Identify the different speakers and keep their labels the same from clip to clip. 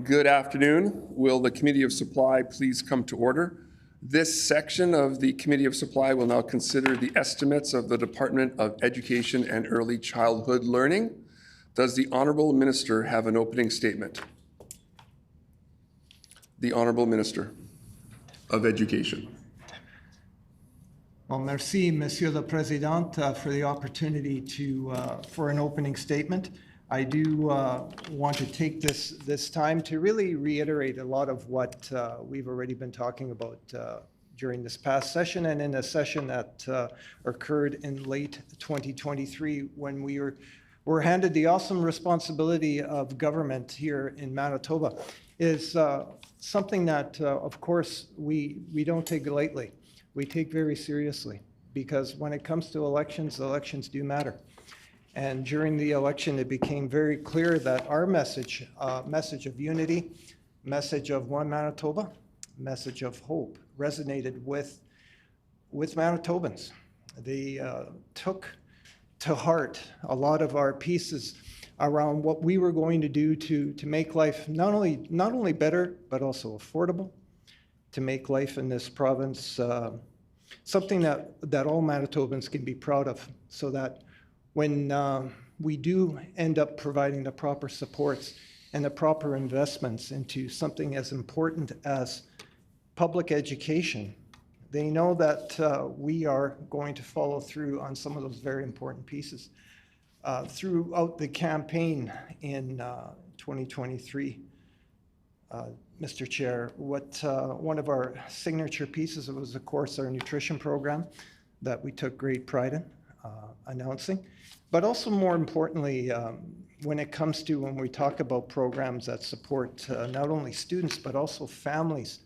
Speaker 1: Good afternoon. Will the Committee of Supply please come to order? This section of the Committee of Supply will now consider the estimates of the Department of Education and Early Childhood Learning. Does the Honourable Minister have an opening statement? The Honourable Minister of Education.
Speaker 2: Well, merci, Monsieur le Président, for the opportunity for an opening statement. I do want to take this time to really reiterate a lot of what we've already been talking about during this past session and in a session that occurred in late 2023 when we were handed the awesome responsibility of government here in Manitoba. Is something that, of course, we don't take lightly. We take very seriously, because when it comes to elections do matter. And during the election, it became very clear that our message of unity, message of one Manitoba, message of hope, resonated with Manitobans. They took to heart a lot of our pieces around what we were going to do to make life not only better, but also affordable, to make life in this province something that all Manitobans can be proud of, so that when we do end up providing the proper supports and the proper investments into something as important as public education, they know that we are going to follow through on some of those very important pieces. Throughout the campaign in 2023, Mr. Chair, one of our signature pieces was, of course, our nutrition program that we took great pride in announcing. But also, more importantly, when it comes to when we talk about programs that support not only students but also families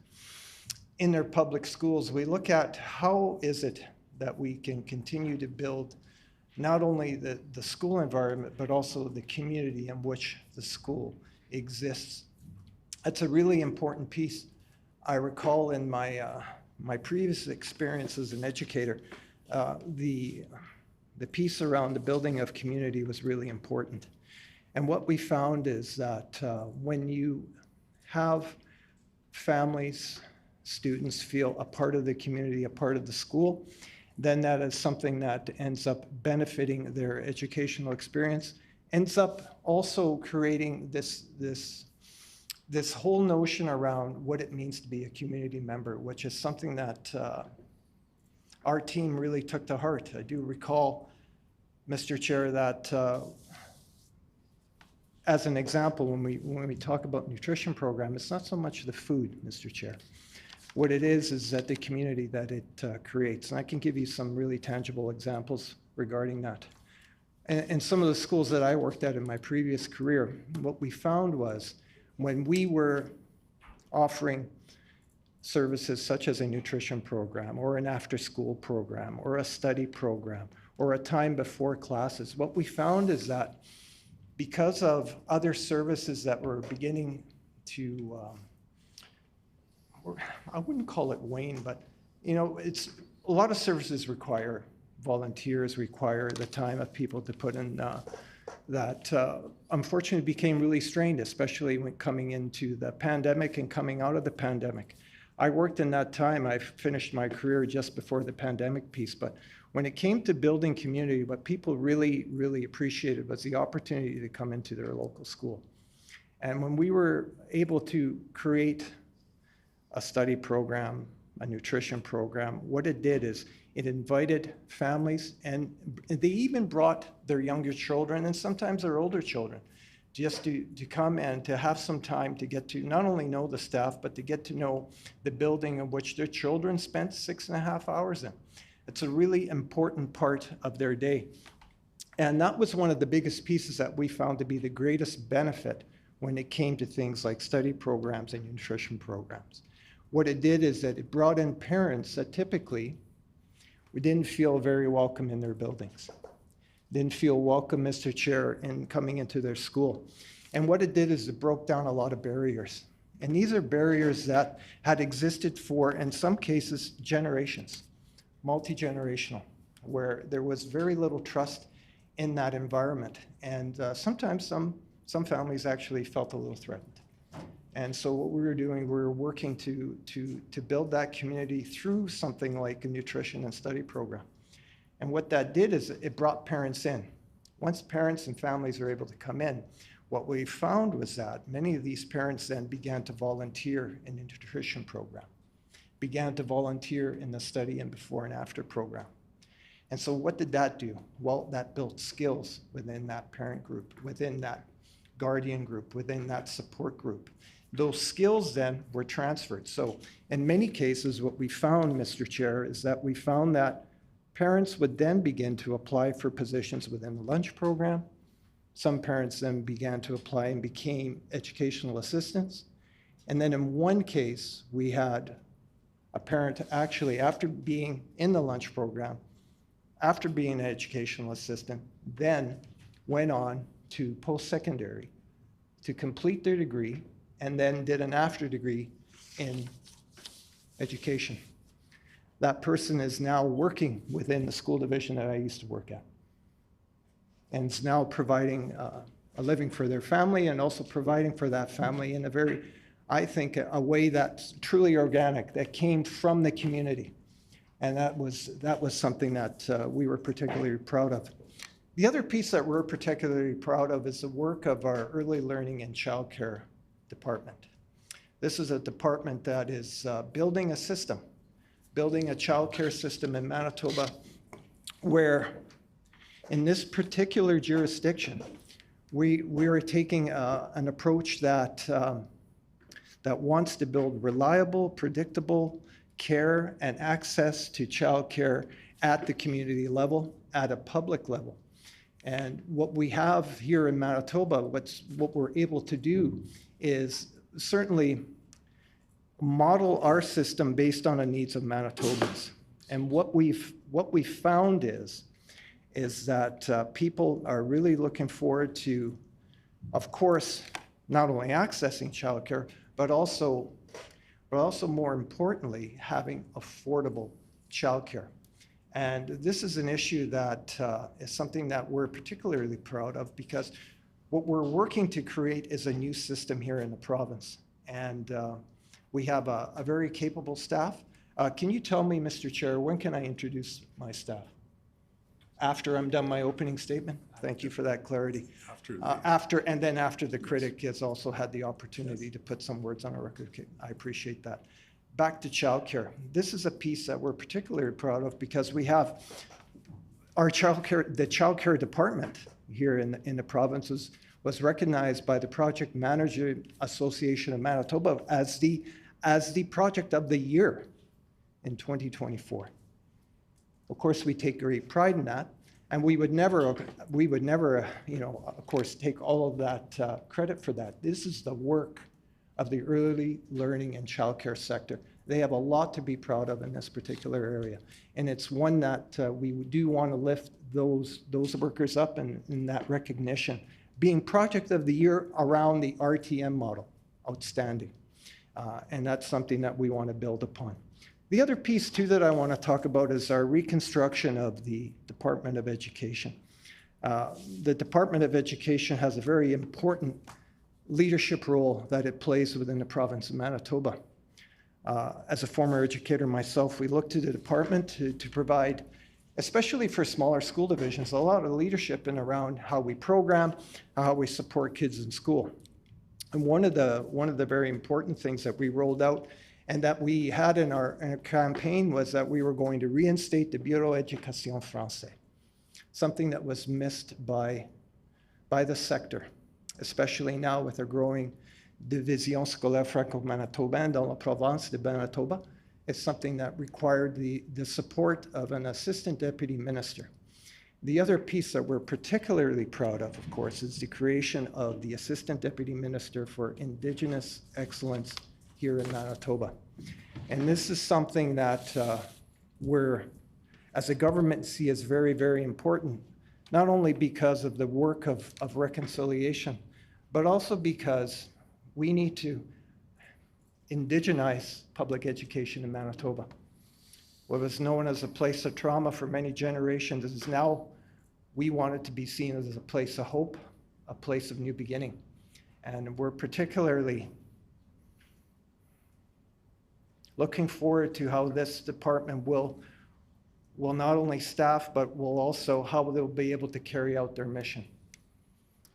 Speaker 2: in their public schools, we look at how is it that we can continue to build not only the school environment but also the community in which the school exists. That's a really important piece. I recall in my previous experience as an educator, the piece around the building of community was really important. And what we found is that when you have families, students feel a part of the community, a part of the school, then that is something that ends up benefiting their educational experience, ends up also creating this whole notion around what it means to be a community member, which is something that our team really took to heart. I do recall, Mr. Chair, that as an example, when we talk about nutrition program, it's not so much the food, Mr. Chair. What it is that the community that it creates. And I can give you some really tangible examples regarding that. And some of the schools that I worked at in my previous career, what we found was when we were offering services such as a nutrition program or an after-school program or a study program or a time before classes, what we found is that because of other services that were beginning to, I wouldn't call it wane, but it's a lot of services require volunteers, require the time of people to put in that unfortunately became really strained, especially when coming into the pandemic and coming out of the pandemic. I worked in that time. I finished my career just before the pandemic piece, but when it came to building community, what people really, really appreciated was the opportunity to come into their local school. And when we were able to create a study program, a nutrition program, what it did is it invited families, and they even brought their younger children and sometimes their older children just to come and to have some time to get to not only know the staff, but to get to know the building in which their children spent 6.5 hours in. It's a really important part of their day. And that was one of the biggest pieces that we found to be the greatest benefit when it came to things like study programs and nutrition programs. What it did is that it brought in parents that typically didn't feel very welcome in their buildings, didn't feel welcome, Mr. Chair, in coming into their school. And what it did is it broke down a lot of barriers. And these are barriers that had existed for, in some cases, generations, multi-generational, where there was very little trust in that environment. And sometimes some families actually felt a little threatened. And so what we were doing, we were working to build that community through something like a nutrition and study program. And what that did is it brought parents in. Once parents and families are able to come in, what we found was that many of these parents then began to volunteer in the nutrition program, began to volunteer in the study and before and after program. And so what did that do? Well, that built skills within that parent group, within that guardian group, within that support group. Those skills then were transferred. So in many cases, what we found, Mr. Chair, is that we found that parents would then begin to apply for positions within the lunch program. Some parents then began to apply and became educational assistants. And then in one case, we had a parent actually, after being in the lunch program, after being an educational assistant, then went on to post-secondary to complete their degree and then did an after degree in education. That person is now working within the school division that I used to work at, and is now providing a living for their family and also providing for that family in a very, I think, a way that's truly organic, that came from the community. And that was something that we were particularly proud of. The other piece that we're particularly proud of is the work of our early learning and childcare department. This is a department that is building a system, building a childcare system in Manitoba, where in this particular jurisdiction, we are taking an approach that wants to build reliable, predictable care and access to childcare at the community level, at a public level. And what we have here in Manitoba, what we're able to do is certainly model our system based on the needs of Manitobans. And what we've found is that people are really looking forward to, of course, not only accessing childcare, but also more importantly, having affordable childcare. And this is an issue that is something that we're particularly proud of, because what we're working to create is a new system here in the province. And we have a very capable staff. Can you tell me, Mr. Chair, when can I introduce my staff? After I'm done my opening statement? Thank you for that clarity. After the critic has also had the opportunity to put some words on a record. I appreciate that. Back to childcare. This is a piece that we're particularly proud of, because we have our the childcare department here in the provinces was recognized by the Project Manager Association of Manitoba as the project of the year in 2024. Of course, we take great pride in that, and we would never, of course, take all of that credit for that. This is the work of the early learning and childcare sector. They have a lot to be proud of in this particular area, and it's one that we do want to lift those workers up in that recognition. Being Project of the Year around the RTM model, outstanding, and that's something that we want to build upon. The other piece, too, that I want to talk about is our reconstruction of the Department of Education. The Department of Education has a very important leadership role that it plays within the province of Manitoba. As a former educator myself, we look to the department to provide, especially for smaller school divisions, a lot of leadership in around how we program, how we support kids in school. And one of the very important things that we rolled out and that we had in our campaign was that we were going to reinstate the Bureau Éducation Français, something that was missed by the sector, especially now with a growing division scolaire franco-manitobaine dans la province de Manitoba. It's something that required the support of an assistant deputy minister. The other piece that we're particularly proud of course, is the creation of the Assistant Deputy Minister for Indigenous Excellence here in Manitoba. And this is something that we're, as a government, see as very, very important, not only because of the work of reconciliation, but also because we need to indigenize public education in Manitoba. What was known as a place of trauma for many generations is now, we want it to be seen as a place of hope, a place of new beginning. And we're particularly looking forward to how this department will not only staff, but will also how they'll be able to carry out their mission.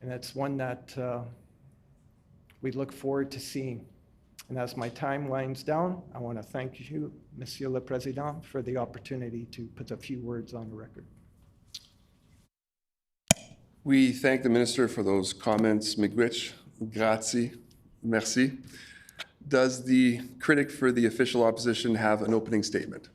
Speaker 2: And it's one that we look forward to seeing. And as my time winds down, I want to thank you, Monsieur le Président, for the opportunity to put a few words on the record.
Speaker 1: We thank the minister for those comments. Miigwech, grazie, merci. Does the critic for the official opposition have an opening statement?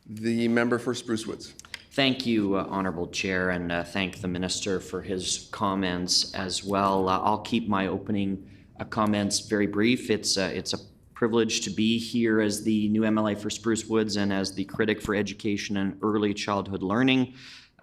Speaker 1: The member for Spruce Woods.
Speaker 3: Thank you, Honourable Chair, and thank the Minister for his comments as well. I'll keep my opening comments very brief. It's a privilege to be here as the new MLA for Spruce Woods and as the critic for education and early childhood learning.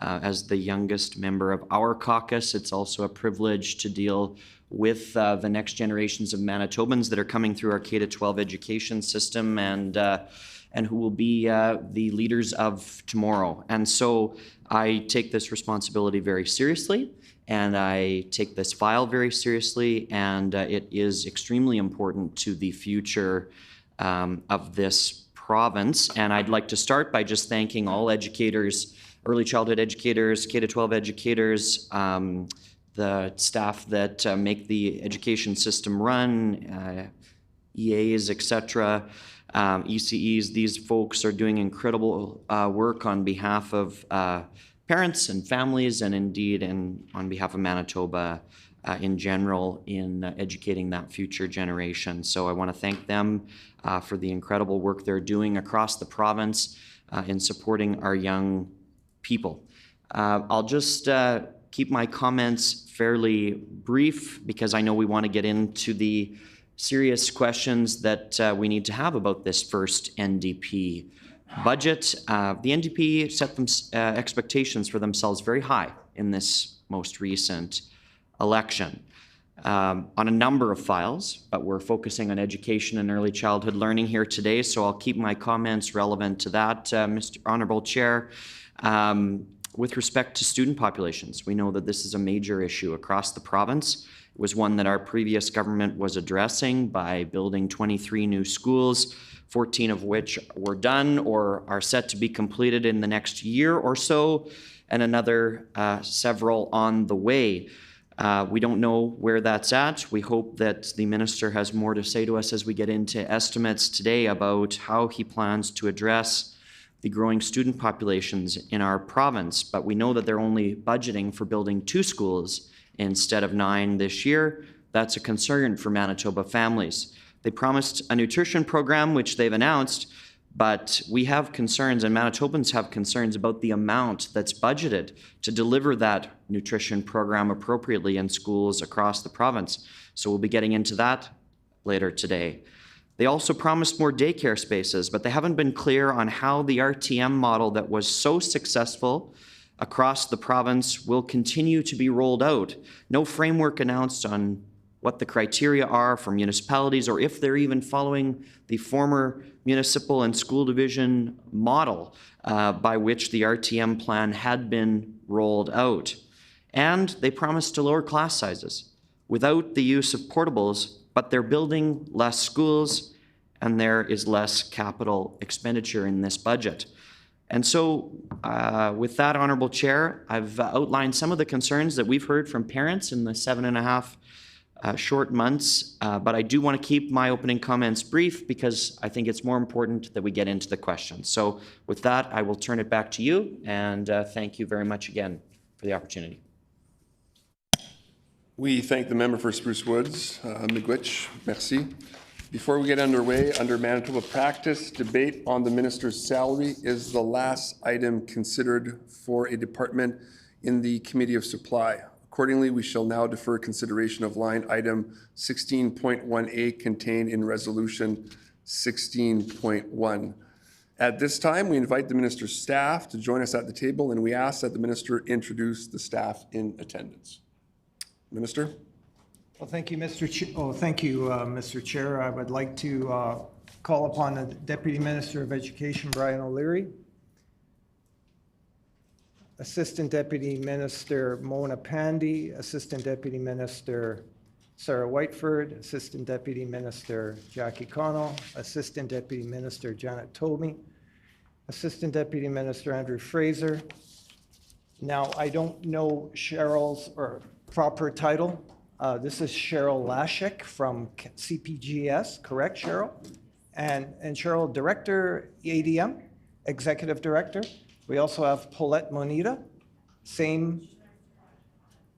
Speaker 3: As the youngest member of our caucus, it's also a privilege to deal with the next generations of Manitobans that are coming through our K-12 education system and who will be the leaders of tomorrow. And so I take this responsibility very seriously, and I take this file very seriously, and it is extremely important to the future of this province. And I'd like to start by just thanking all educators, early childhood educators, K-12 educators, the staff that make the education system run, EAs, etc., ECEs. These folks are doing incredible work on behalf of parents and families, and indeed on behalf of Manitoba in general in educating that future generation. So I want to thank them for the incredible work they're doing across the province in supporting our young people. I'll just keep my comments fairly brief because I know we want to get into the serious questions that we need to have about this first NDP budget. The NDP set them expectations for themselves very high in this most recent election on a number of files, but we're focusing on education and early childhood learning here today, so I'll keep my comments relevant to that, Mr. Honourable Chair. With respect to student populations, we know that this is a major issue across the province. It was one that our previous government was addressing by building 23 new schools, 14 of which were done or are set to be completed in the next year or so, and another several on the way. We don't know where that's at. We hope that the minister has more to say to us as we get into estimates today about how he plans to address the growing student populations in our province. But we know that they're only budgeting for building 2 schools instead of 9 this year. That's a concern for Manitoba families. They promised a nutrition program, which they've announced, but we have concerns, and Manitobans have concerns about the amount that's budgeted to deliver that nutrition program appropriately in schools across the province. So we'll be getting into that later today. They also promised more daycare spaces, but they haven't been clear on how the RTM model that was so successful across the province will continue to be rolled out. No framework announced on what the criteria are for municipalities or if they're even following the former municipal and school division model by which the RTM plan had been rolled out. And they promised to lower class sizes without the use of portables, but they're building less schools and there is less capital expenditure in this budget. And so with that, Honourable Chair, I've outlined some of the concerns that we've heard from parents in the 7.5 short months, but I do want to keep my opening comments brief because I think it's more important that we get into the questions. So with that, I will turn it back to you, and thank you very much again for the opportunity.
Speaker 1: We thank the member for Spruce Woods, Miigwech, merci. Before we get underway, under Manitoba practice, debate on the minister's salary is the last item considered for a department in the Committee of Supply. Accordingly, we shall now defer consideration of line item 16.1A contained in resolution 16.1. At this time, we invite the minister's staff to join us at the table, and we ask that the minister introduce the staff in attendance. Minister?
Speaker 2: Well, thank you, Mr. Mr. Chair. I would like to call upon the Deputy Minister of Education, Brian O'Leary, Assistant Deputy Minister Mona Pandy, Assistant Deputy Minister Sarah Whiteford, Assistant Deputy Minister Jackie Connell, Assistant Deputy Minister Janet Tomey, Assistant Deputy Minister Andrew Fraser. Now, I don't know Cheryl's proper title. This is Cheryl Lashik from CPGS, correct, Cheryl? And Cheryl, Director, ADM, Executive Director. We also have Paulette Monita, same,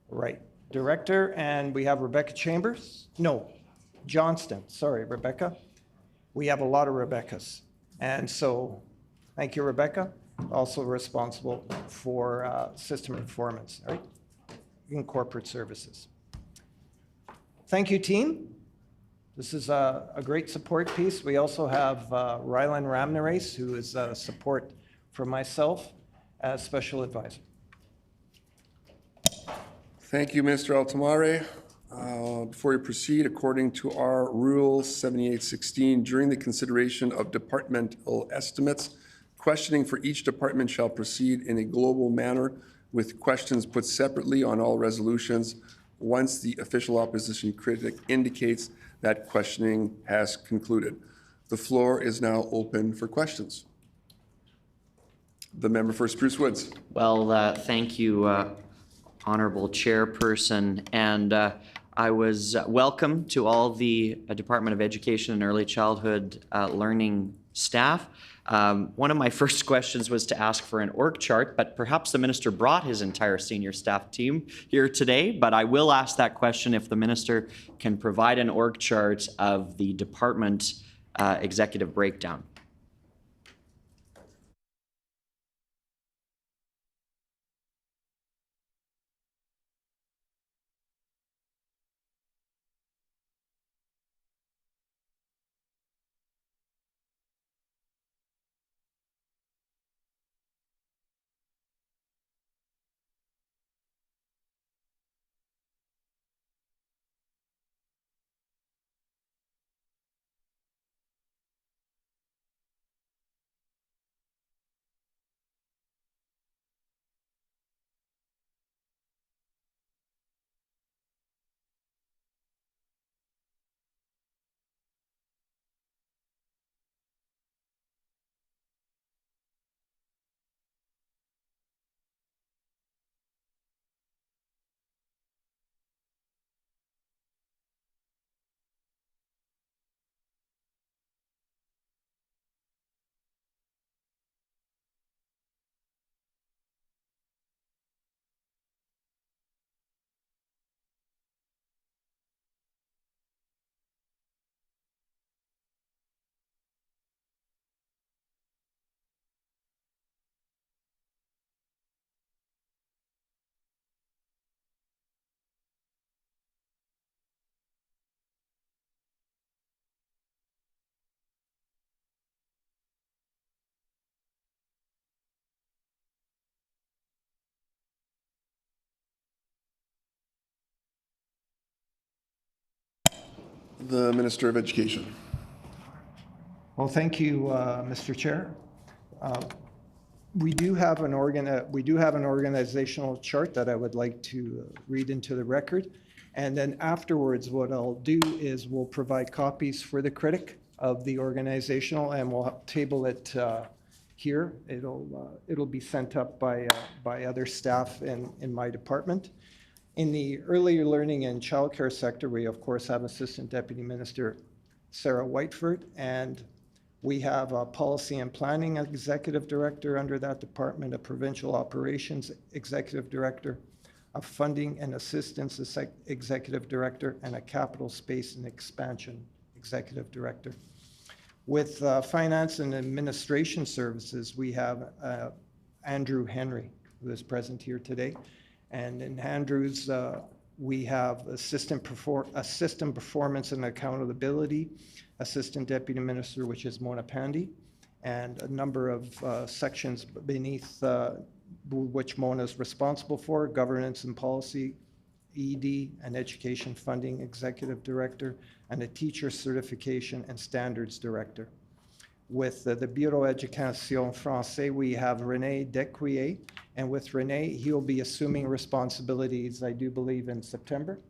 Speaker 2: right, Director, and we have Rebecca Chambers. No, Johnston, sorry, Rebecca. We have a lot of Rebeccas. And so, thank you, Rebecca. Also responsible for system performance, right, in corporate services. Thank you, team. This is a great support piece. We also have Rylan Ramnareis, who is support for myself as special advisor.
Speaker 1: Thank you, Minister Altomare. Before we proceed, according to our Rule 7816, during the consideration of departmental estimates, questioning for each department shall proceed in a global manner with questions put separately on all resolutions once the official opposition critic indicates that questioning has concluded. The floor is now open for questions. The member for Spruce Woods.
Speaker 3: Well, thank you, Honorable Chairperson. And I was welcome to all the Department of Education and Early Childhood Learning staff. One of my first questions was to ask for an org chart, but perhaps the minister brought his entire senior staff team here today. But I will ask that question if the minister can provide an org chart of the department executive breakdown.
Speaker 1: The Minister of Education.
Speaker 2: Well, thank you, Mr. Chair. We do have an organizational chart that I would like to read into the record. And then afterwards, what I'll do is we'll provide copies for the critic of the organizational, and we'll table it here. It'll be sent up by other staff in my department. In the early learning and childcare sector, we of course have Assistant Deputy Minister Sarah Whiteford, and we have a Policy and Planning Executive Director under that department, a Provincial Operations Executive Director, a Funding and Assistance Executive Director, and a Capital Space and Expansion Executive Director. With Finance and Administration Services, we have Andrew Henry, who is present here today. And in Andrew's, we have Assistant Performance and Accountability, Assistant Deputy Minister, which is Mona Pandy, and a number of sections beneath which Mona is responsible for: Governance and Policy, ED and Education Funding Executive Director, and a Teacher Certification and Standards Director. With the Bureau Éducation Français, we have René Decuyer, and with René, he'll be assuming responsibilities, I do believe, in September?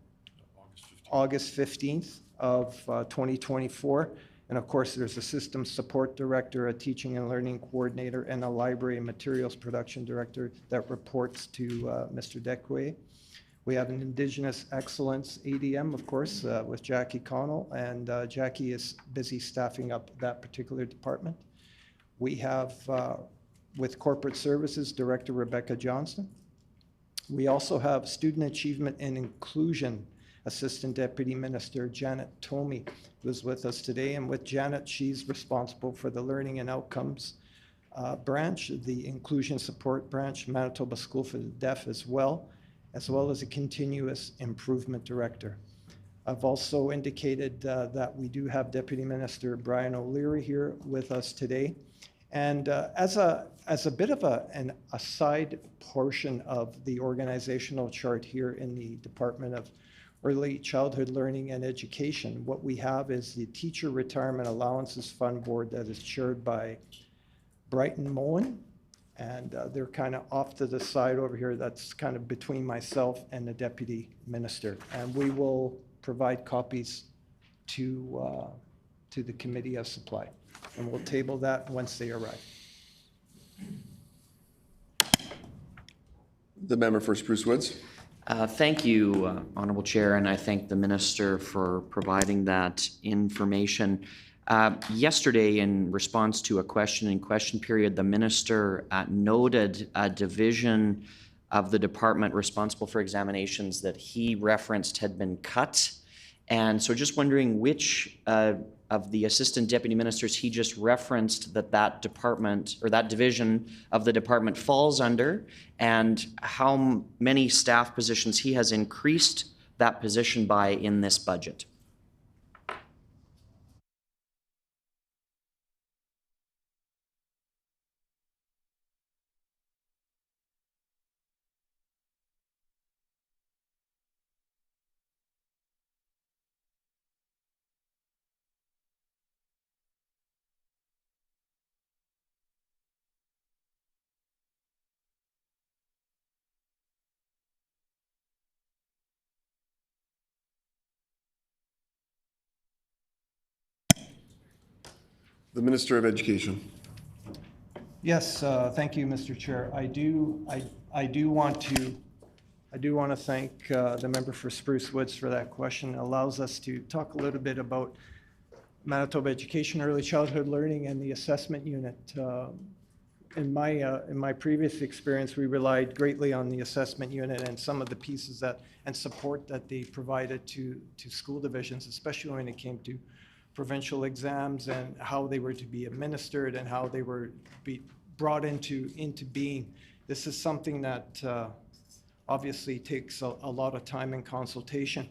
Speaker 2: August 15th of 2024. And of course, there's a systems support director, a teaching and learning coordinator, and a library and materials production director that reports to Mr. Dequay. We have an Indigenous Excellence ADM, of course, with Jackie Connell, and Jackie is busy staffing up that particular department. We have, with Corporate Services, Director Rebecca Johnston. We also have Student Achievement and Inclusion Assistant Deputy Minister Janet Tomey, who is with us today. And with Janet, she's responsible for the Learning and Outcomes branch, the Inclusion Support branch, Manitoba School for the Deaf as well as a Continuous Improvement Director. I've also indicated that we do have Deputy Minister Brian O'Leary here with us today. And as a bit of a side portion of the organizational chart here in the Department of Early Childhood Learning and Education, what we have is the Teacher Retirement Allowances Fund Board that is chaired by Brighton Moen. And they're kind of off to the side over here. That's kind of between myself and the Deputy Minister. And we will provide copies to the Committee of Supply. And we'll table that once they arrive.
Speaker 1: The member for Spruce Woods.
Speaker 3: Thank you, Honourable Chair, and I thank the Minister for providing that information. Yesterday, in response to a question period, the Minister noted a division of the department responsible for examinations that he referenced had been cut. And so just wondering which of the Assistant Deputy Ministers he just referenced that department or that division of the department falls under, and how many staff positions he has increased that position by in this budget.
Speaker 1: The Minister of Education.
Speaker 2: Yes, thank you, Mr. Chair. I do want to thank the member for Spruce Woods for that question. It allows us to talk a little bit about Manitoba Education, Early Childhood Learning, and the assessment unit. In my previous experience, we relied greatly on the assessment unit and some of the pieces and support that they provided to school divisions, especially when it came to provincial exams and how they were to be administered and how they were be brought into being. This is something that obviously takes a lot of time and consultation.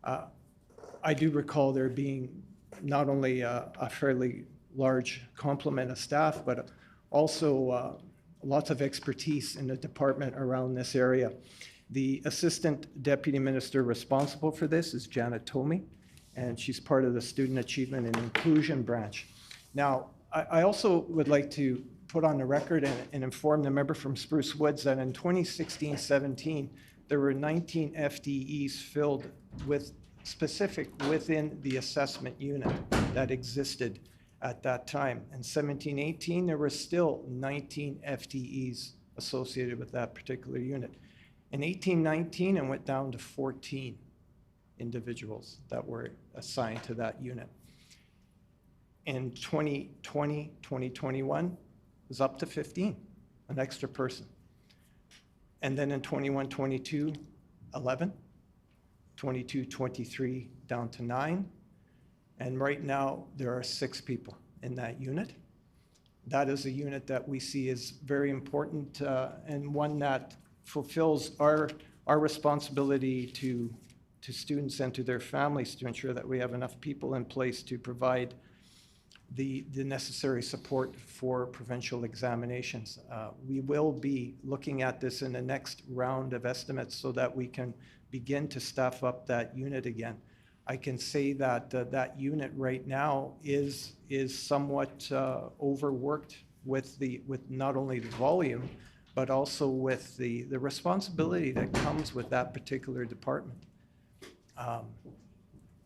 Speaker 2: I do recall there being not only a fairly large complement of staff, but also lots of expertise in the department around this area. The Assistant Deputy Minister responsible for this is Janet Tomey, and she's part of the Student Achievement and Inclusion branch. Now, I also would like to put on the record and inform the member from Spruce Woods that in 2016-17, there were 19 FTEs filled with specific within the assessment unit that existed at that time. In 17-18, there were still 19 FTEs associated with that particular unit. In 18-19, it went down to 14 individuals that were assigned to that unit. In 2020, 2021, it was up to 15, an extra person. And then in 21, 22, 11, 22, 23, down to 9. And right now, there are 6 people in that unit. That is a unit that we see as very important and one that fulfills our responsibility to students and to their families to ensure that we have enough people in place to provide the necessary support for provincial examinations. We will be looking at this in the next round of estimates so that we can begin to staff up that unit again. I can say that that unit right now is somewhat overworked with not only the volume, but also with the responsibility that comes with that particular department.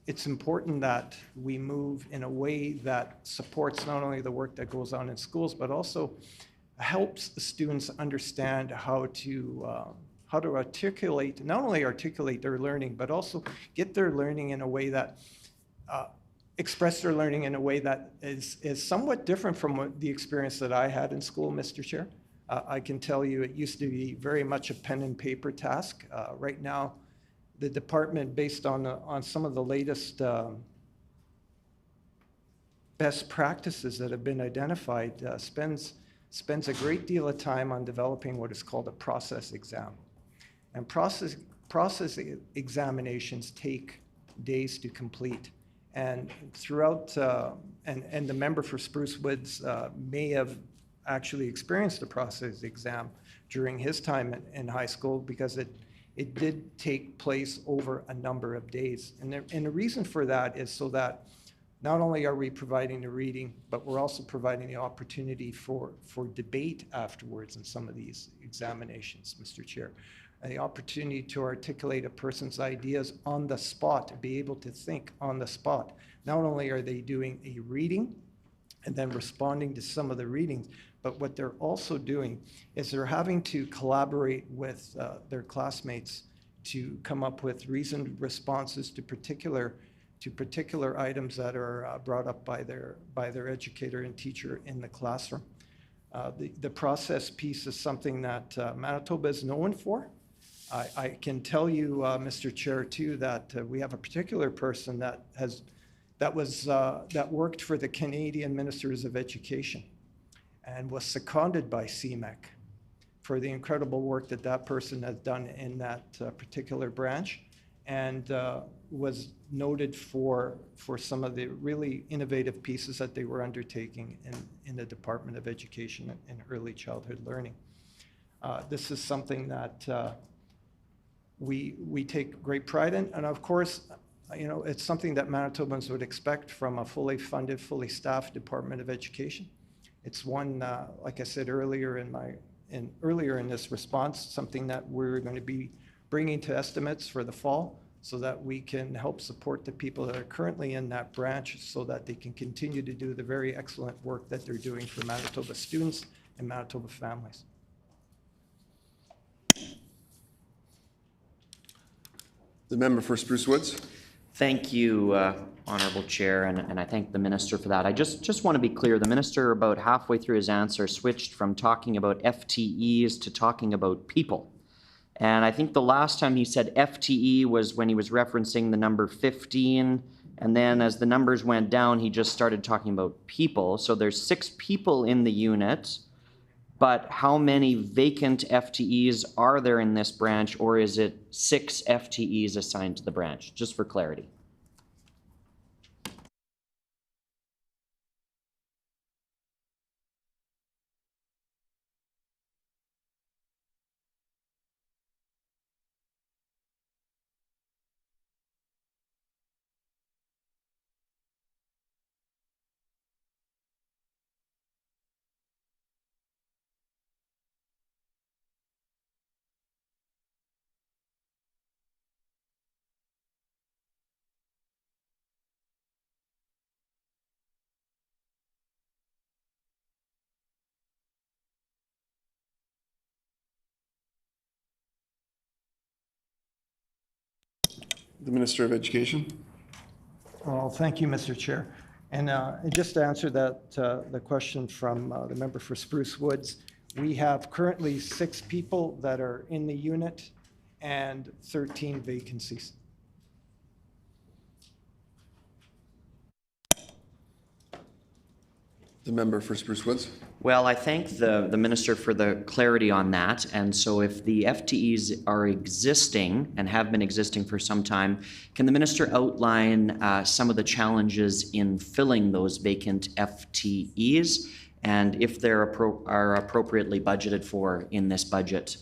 Speaker 2: it's important that we move in a way that supports not only the work that goes on in schools, but also helps the students understand how to articulate, not only articulate their learning, but also get their learning in a way that express their learning in a way that is somewhat different from the experience that I had in school, Mr. Chair. I can tell you it used to be very much a pen and paper task. Right now, the department, based on some of the latest best practices that have been identified, spends a great deal of time on developing what is called a process exam. And process examinations take days to complete. And throughout, and the member for Spruce Woods may have actually experienced a process exam during his time in high school, because it did take place over a number of days. And the reason for that is so that not only are we providing the reading, but we're also providing the opportunity for debate afterwards in some of these examinations, Mr. Chair. And the opportunity to articulate a person's ideas on the spot, to be able to think on the spot. Not only are they doing a reading and then responding to some of the readings, but what they're also doing is they're having to collaborate with their classmates to come up with reasoned responses to particular items that are brought up by their educator and teacher in the classroom. The process piece is something that Manitoba is known for. I can tell you, Mr. Chair, too, that we have a particular person that worked for the Canadian Ministers of Education and was seconded by CMEC for the incredible work that person has done in that particular branch, and was noted for some of the really innovative pieces that they were undertaking in the Department of Education and Early Childhood Learning. This is something that we take great pride in, and of course, it's something that Manitobans would expect from a fully funded, fully staffed Department of Education. It's one, like I said earlier in this response, something that we're going to be bringing to estimates for the fall, so that we can help support the people that are currently in that branch, so that they can continue to do the very excellent work that they're doing for Manitoba students and Manitoba families.
Speaker 1: The member for Spruce Woods.
Speaker 3: Thank you, Honorable Chair, and I thank the Minister for that. I just want to be clear. The Minister, about halfway through his answer, switched from talking about FTEs to talking about people. And I think the last time he said FTE was when he was referencing the number 15, and then as the numbers went down, he just started talking about people. So there's 6 people in the unit, but how many vacant FTEs are there in this branch, or is it 6 FTEs assigned to the branch? Just for clarity.
Speaker 1: The Minister of Education.
Speaker 2: Well, thank you, Mr. Chair. And just to answer that, the question from the member for Spruce Woods, we have currently 6 people that are in the unit and 13 vacancies.
Speaker 1: The member for Spruce Woods.
Speaker 3: Well, I thank the Minister for the clarity on that. And so if the FTEs are existing and have been existing for some time, can the Minister outline some of the challenges in filling those vacant FTEs, and if they are appropriately budgeted for in this budget?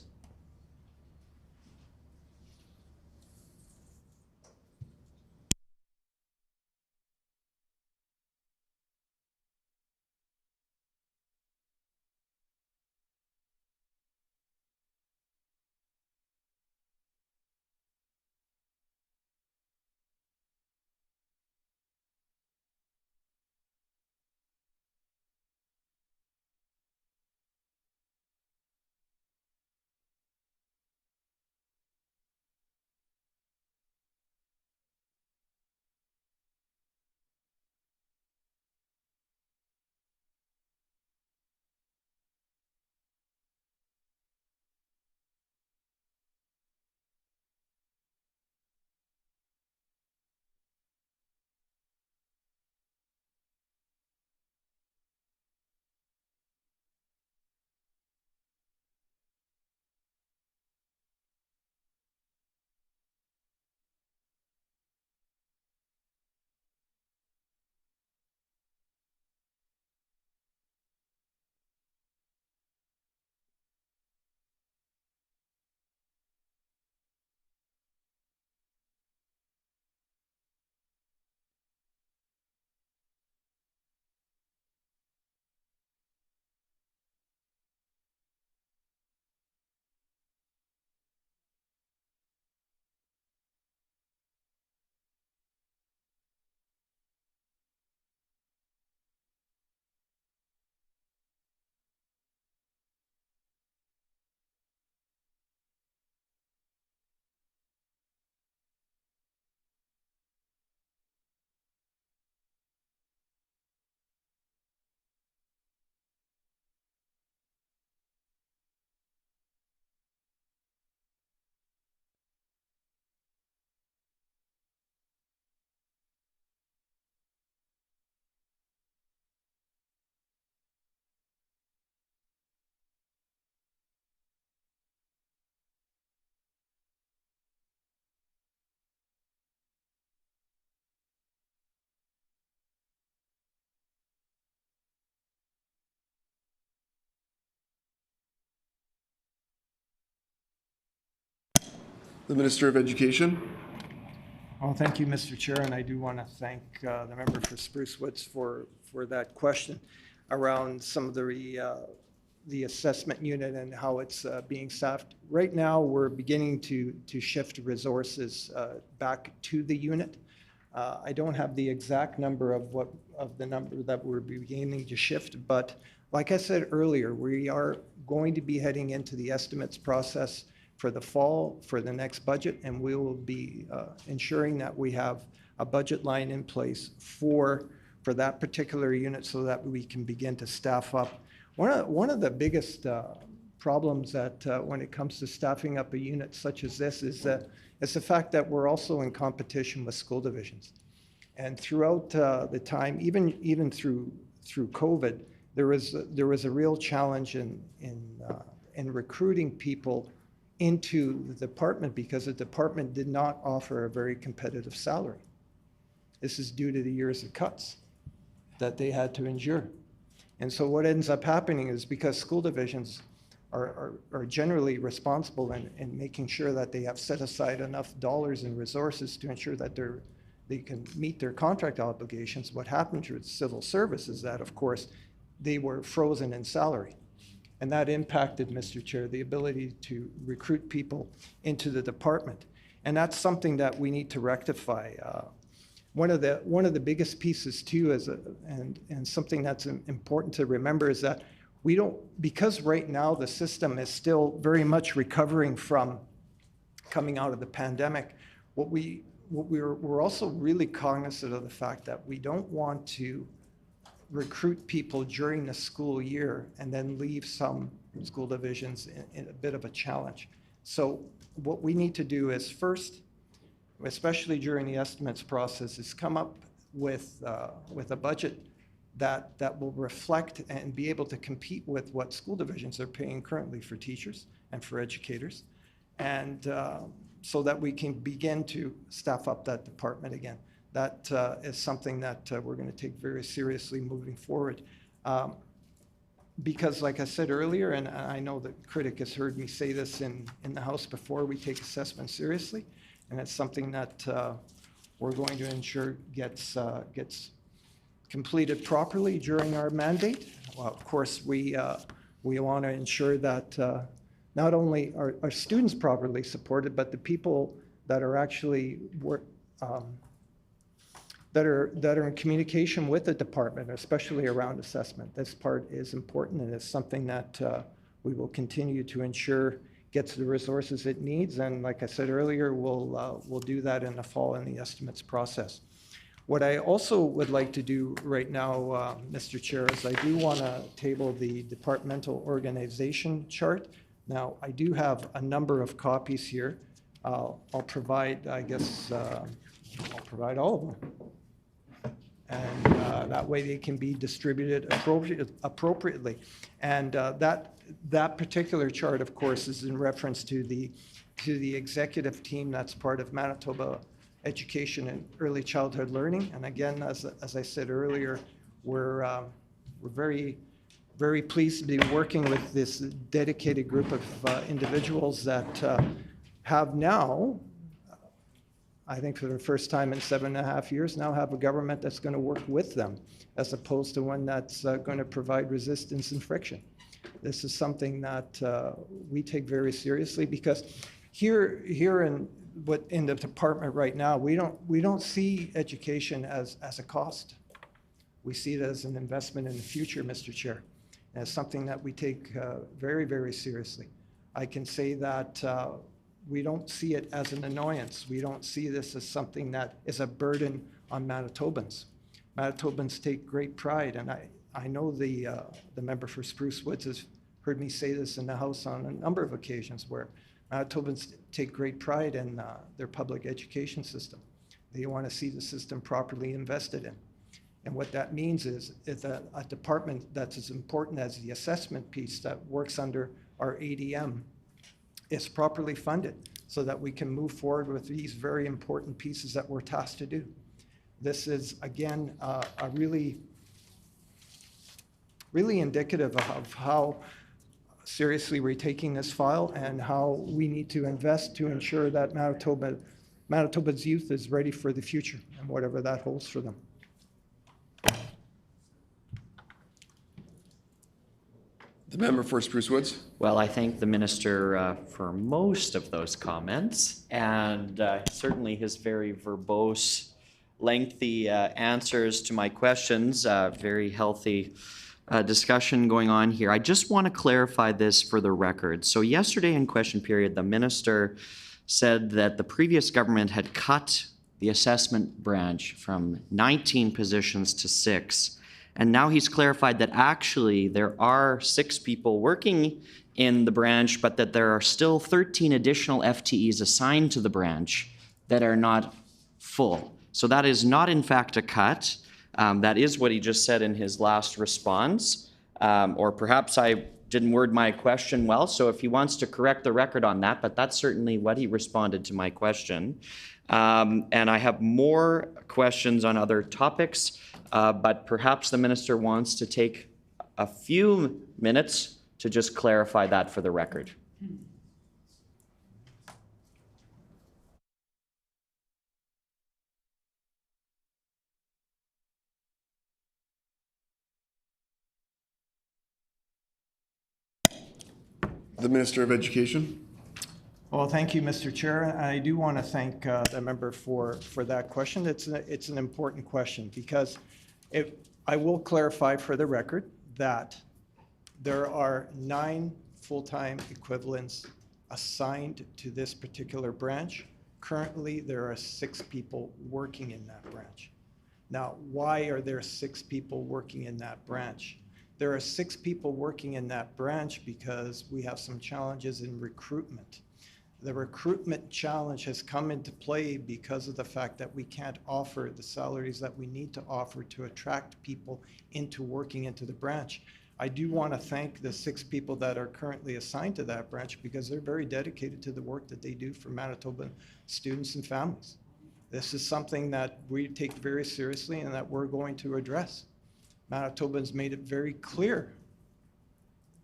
Speaker 1: The Minister of Education.
Speaker 2: Well, thank you, Mr. Chair, and I do want to thank the member for Spruce Woods for that question around some of the assessment unit and how it's being staffed. Right now, we're beginning to shift resources back to the unit. I don't have the exact number of the number that we're beginning to shift, but like I said earlier, we are going to be heading into the estimates process for the fall for the next budget, and we will be ensuring that we have a budget line in place for that particular unit so that we can begin to staff up. One of the biggest problems that when it comes to staffing up a unit such as this is that it's the fact that we're also in competition with school divisions. And throughout the time, even through COVID, there was a real challenge in recruiting people into the department because the department did not offer a very competitive salary. This is due to the years of cuts that they had to endure. And so what ends up happening is because school divisions are generally responsible in making sure that they have set aside enough dollars and resources to ensure that they can meet their contract obligations, what happened with civil service is that, of course, they were frozen in salary. And that impacted, Mr. Chair, the ability to recruit people into the department. And that's something that we need to rectify. One of the biggest pieces too is, and something that's important to remember is that because right now the system is still very much recovering from coming out of the pandemic, we're also really cognizant of the fact that we don't want to recruit people during the school year and then leave some school divisions in a bit of a challenge. So what we need to do is first, especially during the estimates process, is come up with a budget that will reflect and be able to compete with what school divisions are paying currently for teachers and for educators, and so that we can begin to staff up that department again. That is something that we're going to take very seriously moving forward. Because like I said earlier, and I know that Critic has heard me say this in the House before, we take assessment seriously, and it's something that we're going to ensure gets completed properly during our mandate. Well, of course, we want to ensure that not only are students properly supported, but the people that are actually that are in communication with the department, especially around assessment. This part is important, and it's something that we will continue to ensure gets the resources it needs. And like I said earlier, we'll do that in the fall in the estimates process. What I also would like to do right now, Mr. Chair, is I do want to table the departmental organization chart. Now, I do have a number of copies here. I'll provide, I guess, I'll provide all of them. And that way they can be distributed appropriately. And that particular chart, of course, is in reference to the executive team that's part of Manitoba Education and Early Childhood Learning. And again, as I said earlier, we're very, very pleased to be working with this dedicated group of individuals that have now, I think for the first time in 7.5 years, now have a government that's going to work with them, as opposed to one that's going to provide resistance and friction. This is something that we take very seriously, because here in the department right now, we don't see education as a cost. We see it as an investment in the future, Mr. Chair, and it's something that we take very, very seriously. I can say that we don't see it as an annoyance. We don't see this as something that is a burden on Manitobans. Manitobans take great pride, and I know the member for Spruce Woods has heard me say this in the House on a number of occasions, where Manitobans take great pride in their public education system. They want to see the system properly invested in. And what that means is that a department that's as important as the assessment piece that works under our ADM is properly funded, so that we can move forward with these very important pieces that we're tasked to do. This is, again, a really indicative of how seriously we're taking this file and how we need to invest to ensure that Manitoba's youth is ready for the future and whatever that holds for them.
Speaker 1: The member for Spruce Woods.
Speaker 3: Well, I thank the minister for most of those comments and certainly his very verbose, lengthy answers to my questions. Very healthy discussion going on here. I just want to clarify this for the record. So yesterday in question period, the minister said that the previous government had cut the assessment branch from 19 positions to 6. And now he's clarified that actually there are 6 people working in the branch, but that there are still 13 additional FTEs assigned to the branch that are not full. So that is not in fact a cut. That is what he just said in his last response. Or perhaps I didn't word my question well, so if he wants to correct the record on that, but that's certainly what he responded to my question. And I have more questions on other topics, but perhaps the minister wants to take a few minutes to just clarify that for the record.
Speaker 1: The Minister of Education.
Speaker 2: Well, thank you, Mr. Chair. I do want to thank the member for that question. It's an important question because I will clarify for the record that there are 9 full-time equivalents assigned to this particular branch. Currently, there are 6 people working in that branch. Now, why are there 6 people working in that branch? There are 6 people working in that branch because we have some challenges in recruitment. The recruitment challenge has come into play because of the fact that we can't offer the salaries that we need to offer to attract people into working into the branch. I do want to thank the 6 people that are currently assigned to that branch because they're very dedicated to the work that they do for Manitoban students and families. This is something that we take very seriously and that we're going to address. Manitobans made it very clear.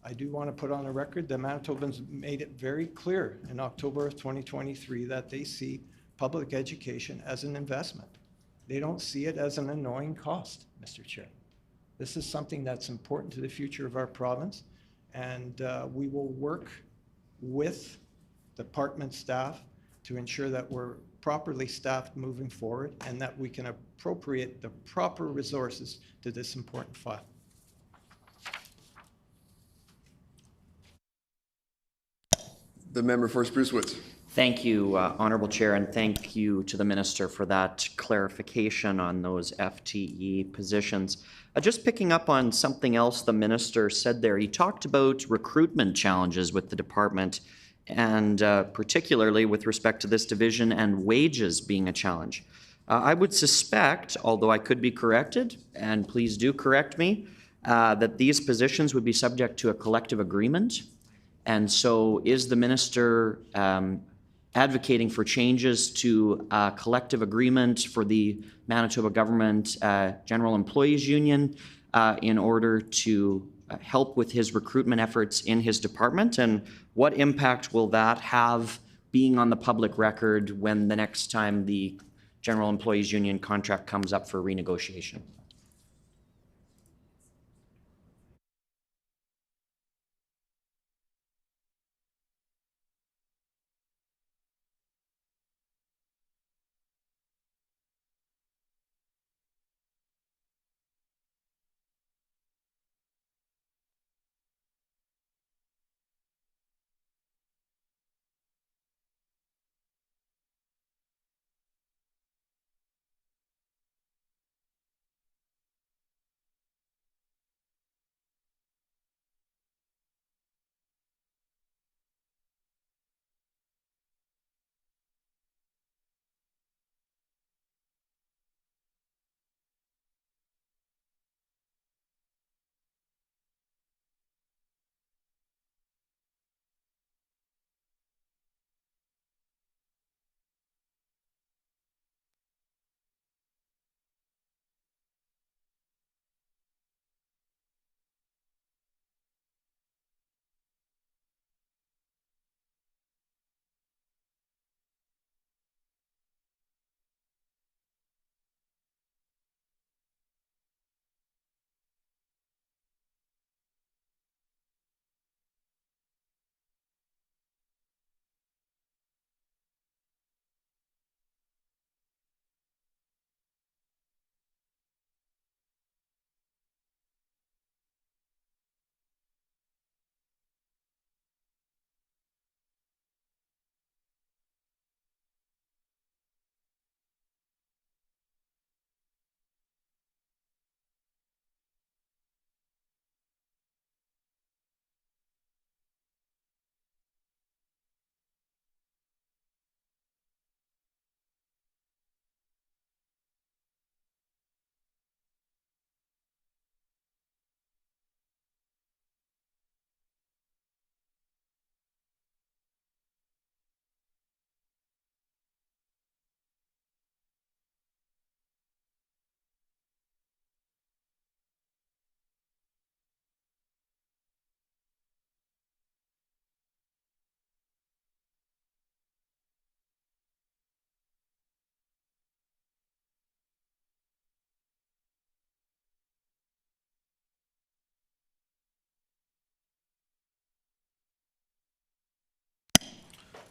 Speaker 2: I do want to put on the record that Manitobans made it very clear in October of 2023 that they see public education as an investment. They don't see it as an annoying cost, Mr. Chair. This is something that's important to the future of our province, and we will work with department staff to ensure that we're properly staffed moving forward and that we can appropriate the proper resources to this important file.
Speaker 1: The member for Spruce Woods.
Speaker 3: Thank you, Honourable Chair, and thank you to the Minister for that clarification on those FTE positions. Just picking up on something else the Minister said there, he talked about recruitment challenges with the department and particularly with respect to this division and wages being a challenge. I would suspect, although I could be corrected, and please do correct me, that these positions would be subject to a collective agreement. And so is the minister advocating for changes to a collective agreement for the Manitoba Government General Employees Union in order to help with his recruitment efforts in his department? And what impact will that have being on the public record when the next time the General Employees Union contract comes up for renegotiation?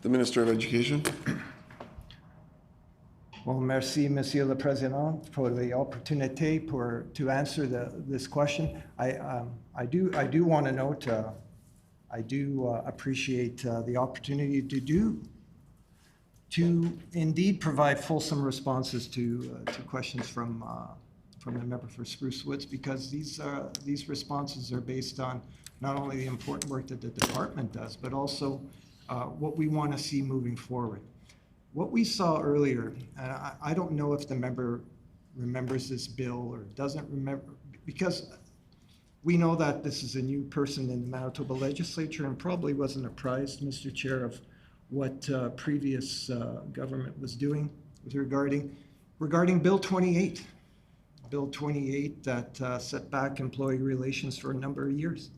Speaker 1: The Minister of Education.
Speaker 2: Well, merci, Monsieur le Président, for the opportunity to answer this question. I do want to note, I do appreciate the opportunity to indeed provide fulsome responses to questions from the member for Spruce Woods, because these responses are based on not only the important work that the department does, but also what we want to see moving forward. What we saw earlier, and I don't know if the member remembers this bill or doesn't remember, because we know that this is a new person in the Manitoba legislature and probably wasn't apprised, Mr. Chair, of what previous government was doing with regarding Bill 28. Bill 28 that set back employee relations for a number of years.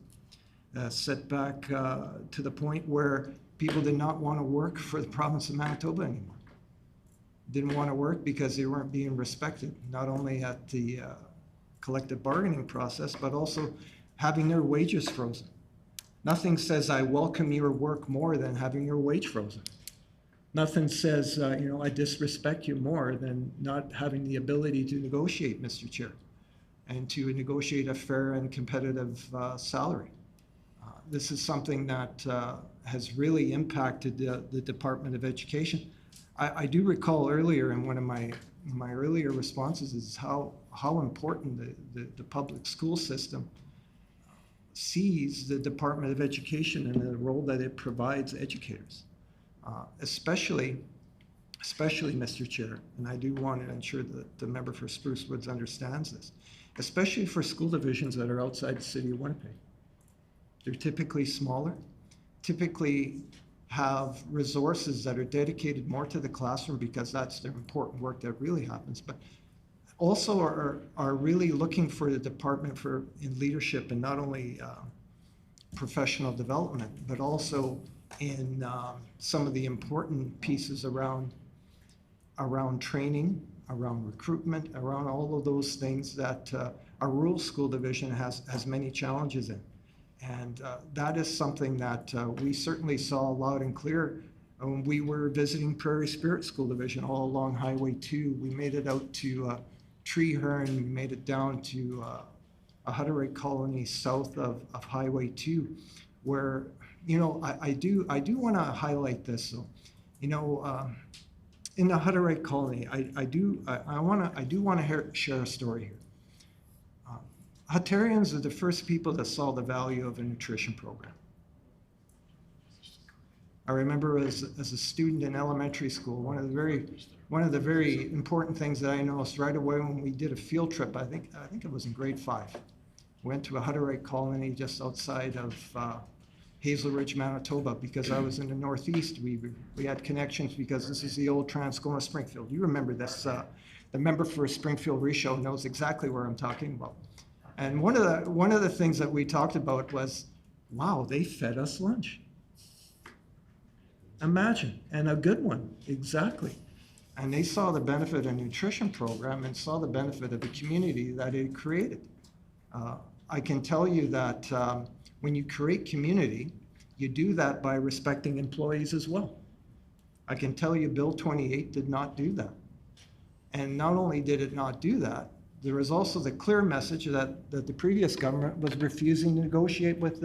Speaker 2: Set back to the point where people did not want to work for the province of Manitoba anymore. Didn't want to work because they weren't being respected, not only at the collective bargaining process, but also having their wages frozen. Nothing says I welcome your work more than having your wage frozen. Nothing says, I disrespect you more than not having the ability to negotiate, Mr. Chair, and to negotiate a fair and competitive salary. This is something that has really impacted the Department of Education. I do recall earlier in one of my earlier responses is how important the public school system sees the Department of Education and the role that it provides educators, especially, Mr. Chair, and I do want to ensure that the member for Spruce Woods understands this, especially for school divisions that are outside the city of Winnipeg. They're typically smaller, typically have resources that are dedicated more to the classroom because that's their important work that really happens, but also are really looking for the department in leadership and not only professional development, but also in some of the important pieces around training, around recruitment, around all of those things that our rural school division has many challenges in. And that is something that we certainly saw loud and clear when we were visiting Prairie Spirit School Division all along Highway 2. We made it out to Treeherne, we made it down to a Hutterite colony south of Highway 2, where, I do want to highlight this. So, in the Hutterite colony, I do want to share a story here. Huttarians are the first people that saw the value of a nutrition program. I remember as a student in elementary school, one of the very important things that I noticed right away when we did a field trip, I think it was in grade 5. Went to a Hutterite colony just outside of Hazel Ridge, Manitoba, because I was in the Northeast. We had connections because this is the old Transcona Springfield. You remember this, the member for Springfield Reshow knows exactly where I'm talking about. And one of the things that we talked about was, wow, they fed us lunch. Imagine, and a good one, exactly. And they saw the benefit of a nutrition program and saw the benefit of the community that it created. I can tell you that when you create community, you do that by respecting employees as well. I can tell you Bill 28 did not do that. And not only did it not do that, there was also the clear message that the previous government was refusing to negotiate with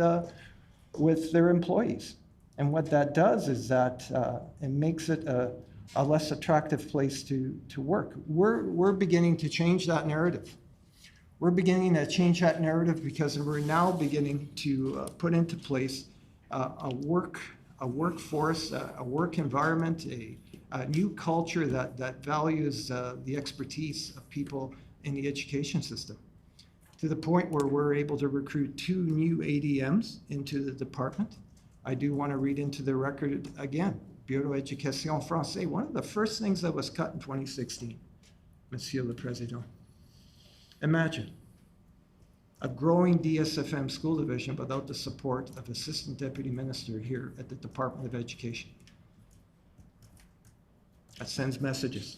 Speaker 2: their employees. And what that does is that it makes it a less attractive place to work. We're beginning to change that narrative. We're beginning to change that narrative because we're now beginning to put into place a workforce, a work environment, a new culture that values the expertise of people in the education system, to the point where we're able to recruit 2 new ADMs into the department. I do want to read into the record again, Bureau Éducation Français, one of the first things that was cut in 2016, Monsieur le Président. Imagine a growing DSFM school division without the support of Assistant Deputy Minister here at the Department of Education. That sends messages.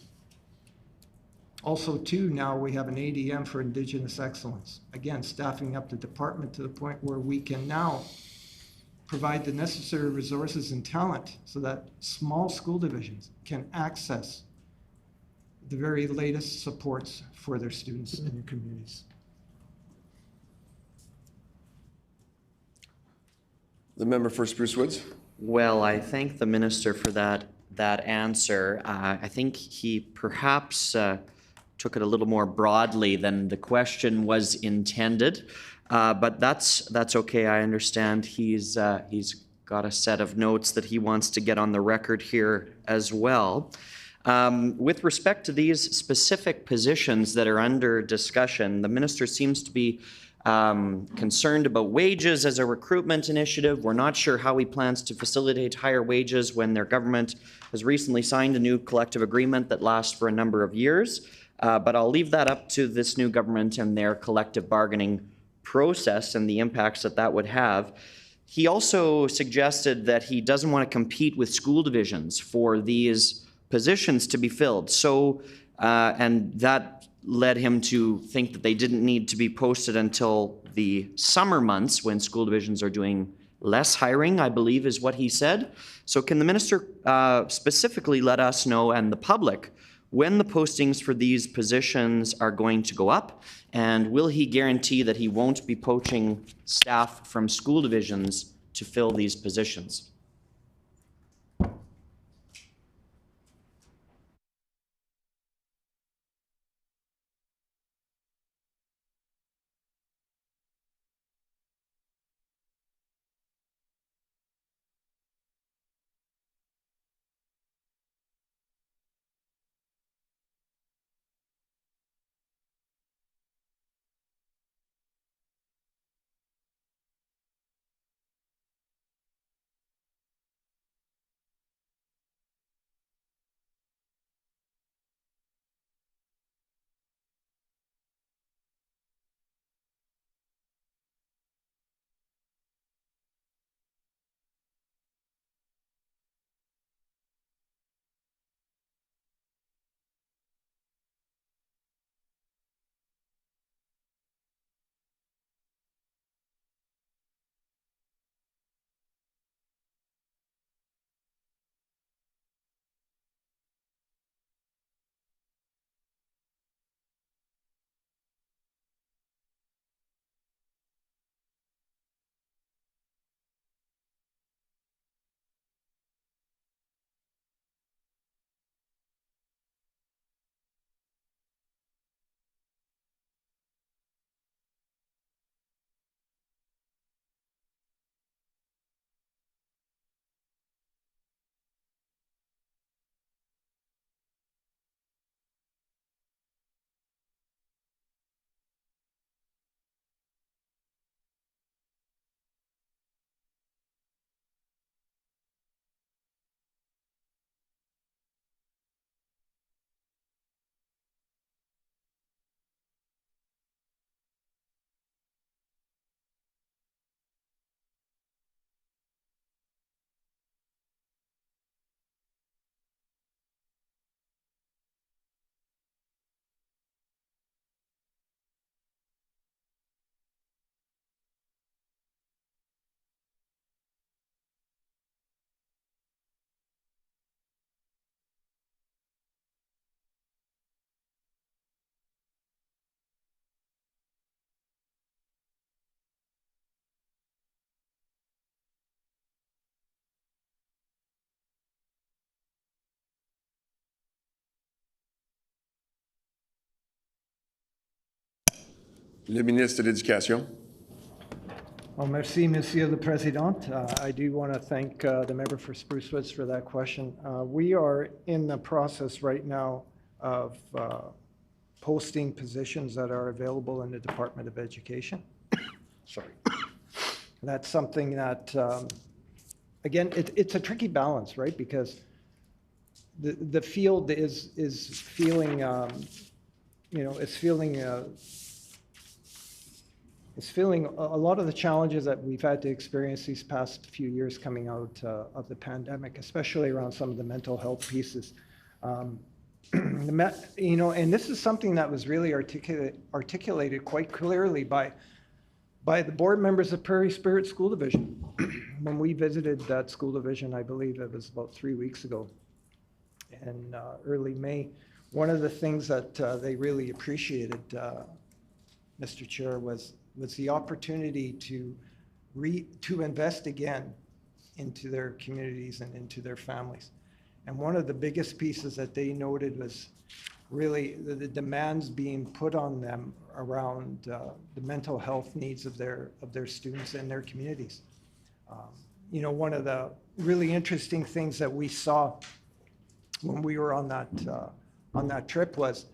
Speaker 2: Also, too, now we have an ADM for Indigenous Excellence. Again, staffing up the department to the point where we can now provide the necessary resources and talent so that small school divisions can access the very latest supports for their students in their communities.
Speaker 1: The member for Spruce Woods.
Speaker 3: Well, I thank the minister for that answer. I think he perhaps took it a little more broadly than the question was intended, but that's okay. I understand he's got a set of notes that he wants to get on the record here as well. With respect to these specific positions that are under discussion, the minister seems to be concerned about wages as a recruitment initiative. We're not sure how he plans to facilitate higher wages when their government has recently signed a new collective agreement that lasts for a number of years. But I'll leave that up to this new government and their collective bargaining process and the impacts that would have. He also suggested that he doesn't want to compete with school divisions for these positions to be filled. So, and that led him to think that they didn't need to be posted until the summer months when school divisions are doing less hiring, I believe is what he said. So can the minister specifically let us know and the public when the postings for these positions are going to go up? And will he guarantee that he won't be poaching staff from school divisions to fill these positions?
Speaker 1: Le ministre de l'Éducation.
Speaker 2: Well, merci, Monsieur le Président. I do want to thank the member for Spruce Woods for that question. We are in the process right now of posting positions that are available in the Department of Education. Sorry. That's something that, again, it's a tricky balance, right? Because the field is feeling, it's feeling a lot of the challenges that we've had to experience these past few years coming out of the pandemic, especially around some of the mental health pieces. And this is something that was really articulated quite clearly by the board members of Prairie Spirit School Division. when we visited that school division, I believe it was about 3 weeks ago, in early May, one of the things that they really appreciated, Mr. Chair, was the opportunity to invest again into their communities and into their families. And one of the biggest pieces that they noted was really the demands being put on them around the mental health needs of their students and their communities. You know, one of the really interesting things that we saw when we were on that trip was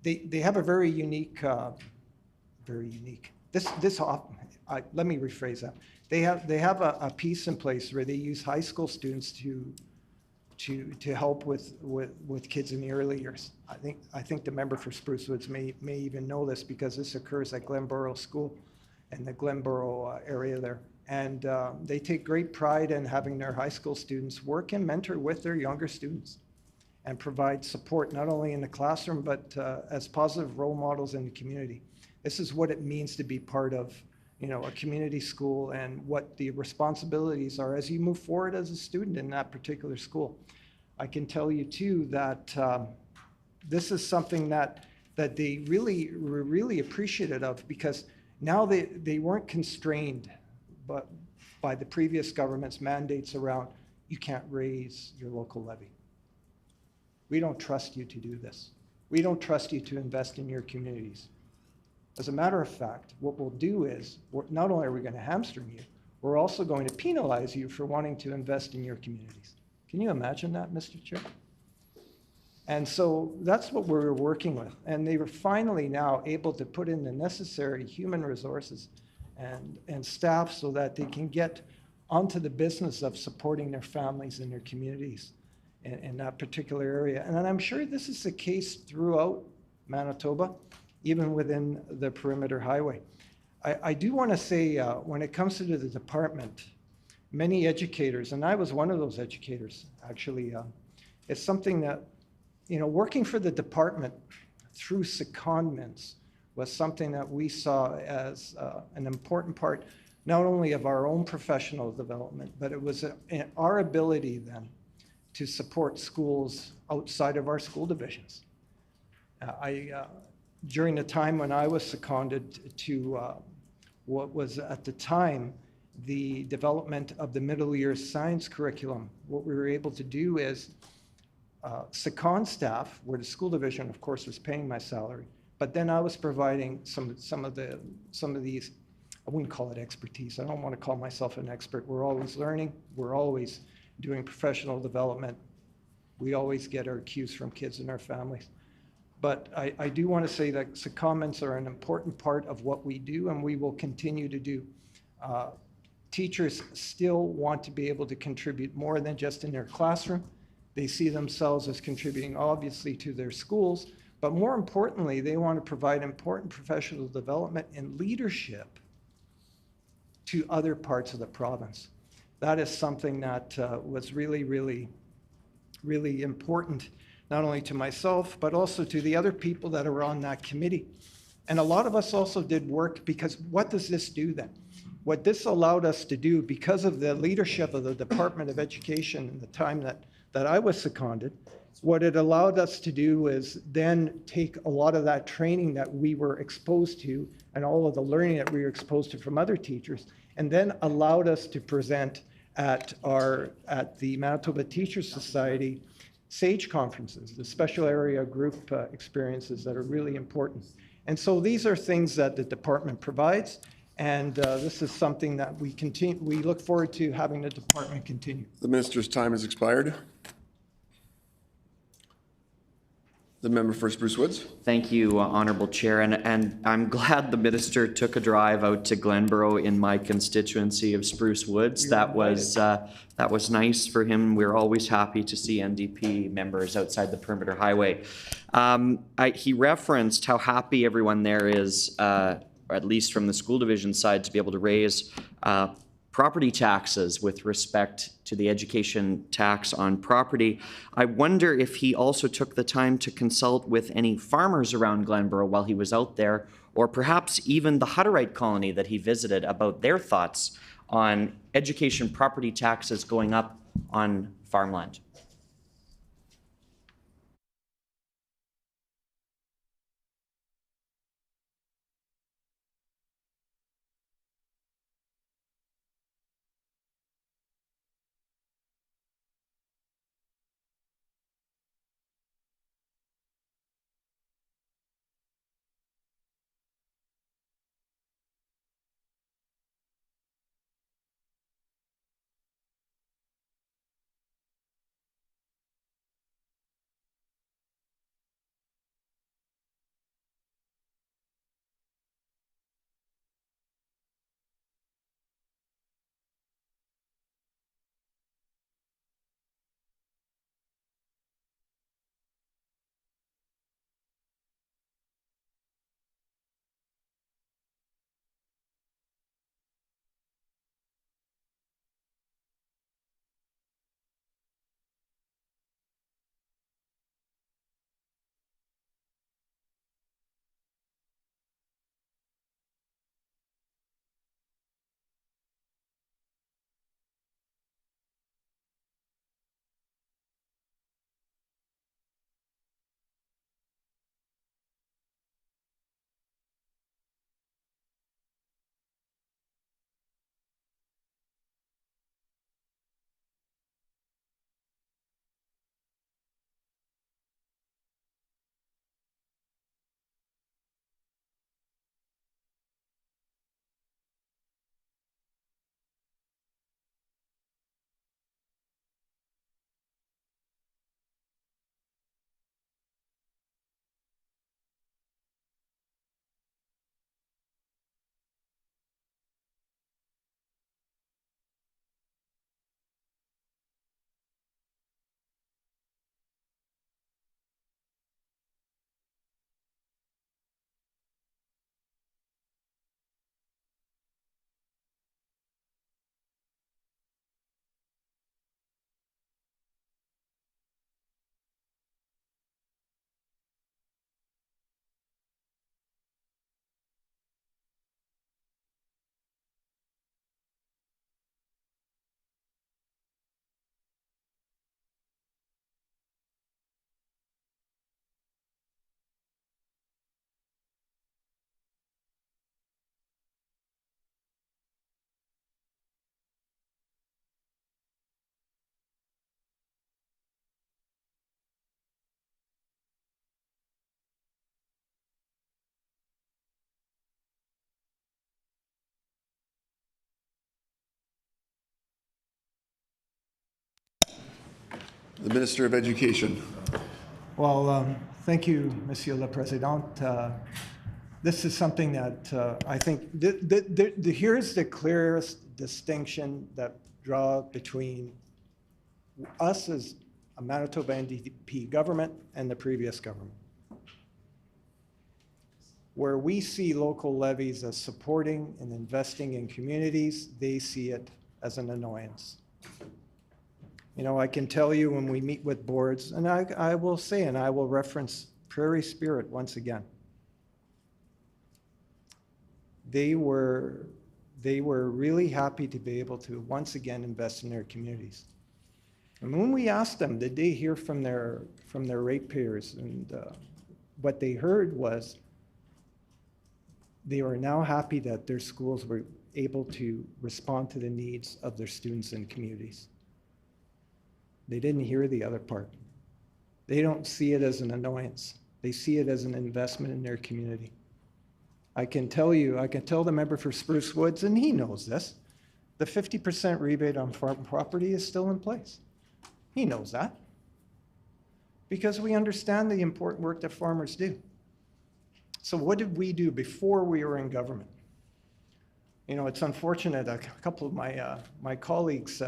Speaker 2: they have a very unique, let me rephrase that. They have a piece in place where they use high school students to help with kids in the early years. I think the member for Spruce Woods may even know this, because this occurs at Glenborough School in the Glenborough area there. And they take great pride in having their high school students work and mentor with their younger students and provide support not only in the classroom, but as positive role models in the community. This is what it means to be part of, you know, a community school, and what the responsibilities are as you move forward as a student in that particular school. I can tell you too that this is something that they really were really appreciative of, because now they weren't constrained by the previous government's mandates around, you can't raise your local levy. We don't trust you to do this. We don't trust you to invest in your communities. As a matter of fact, what we'll do is, not only are we going to hamstring you, we're also going to penalize you for wanting to invest in your communities. Can you imagine that, Mr. Chair? And so that's what we're working with. And they were finally now able to put in the necessary human resources and staff so that they can get onto the business of supporting their families and their communities in that particular area. And I'm sure this is the case throughout Manitoba, even within the perimeter highway. I do want to say, when it comes to the department, many educators, and I was one of those educators, actually, it's something that, you know, working for the department through secondments was something that we saw as an important part, not only of our own professional development, but it was our ability then to support schools outside of our school divisions. During the time when I was seconded to what was at the time the development of the middle year science curriculum, what we were able to do is second staff, where the school division, of course, was paying my salary, but then I was providing some of these, I wouldn't call it expertise. I don't want to call myself an expert. We're always learning. We're always doing professional development. We always get our cues from kids and our families. But I do want to say that secondments are an important part of what we do, and we will continue to do. Teachers still want to be able to contribute more than just in their classroom. They see themselves as contributing, obviously, to their schools, but more importantly, they want to provide important professional development and leadership to other parts of the province. That is something that was really, really, really important, not only to myself, but also to the other people that are on that committee. And a lot of us also did work, because what does this do then? What this allowed us to do, because of the leadership of the Department of Education in the time that I was seconded, what it allowed us to do is then take a lot of that training that we were exposed to and all of the learning that we were exposed to from other teachers, and then allowed us to present at the Manitoba Teachers Society SAGE conferences, the special area group experiences that are really important. And so these are things that the department provides, and this is something that we look forward to having the department continue.
Speaker 1: The minister's time has expired. The member for Spruce Woods.
Speaker 3: Thank you, Honourable Chair, and I'm glad the minister took a drive out to Glenborough in my constituency of Spruce Woods. That was nice for him. We're always happy to see NDP members outside the perimeter highway. He referenced how happy everyone there is, at least from the school division side, to be able to raise property taxes with respect to the education tax on property. I wonder if he also took the time to consult with any farmers around Glenborough while he was out there, or perhaps even the Hutterite colony that he visited, about their thoughts on education property taxes going up on farmland.
Speaker 1: The Minister of Education.
Speaker 2: Well, thank you, Monsieur le Président. This is something that I think, here's the clearest distinction that draw between us as a Manitoba NDP government and the previous government. Where we see local levies as supporting and investing in communities, they see it as an annoyance. You know, I can tell you when we meet with boards, and I will say, and I will reference Prairie Spirit once again. They were really happy to be able to once again invest in their communities. And when we asked them, did they hear from their ratepayers? And what they heard was they were now happy that their schools were able to respond to the needs of their students and communities. They didn't hear the other part. They don't see it as an annoyance. They see it as an investment in their community. I can tell the member for Spruce Woods, and he knows this, the 50% rebate on farm property is still in place. He knows that. Because we understand the important work that farmers do. So what did we do before we were in government? You know, it's unfortunate, a couple of my colleagues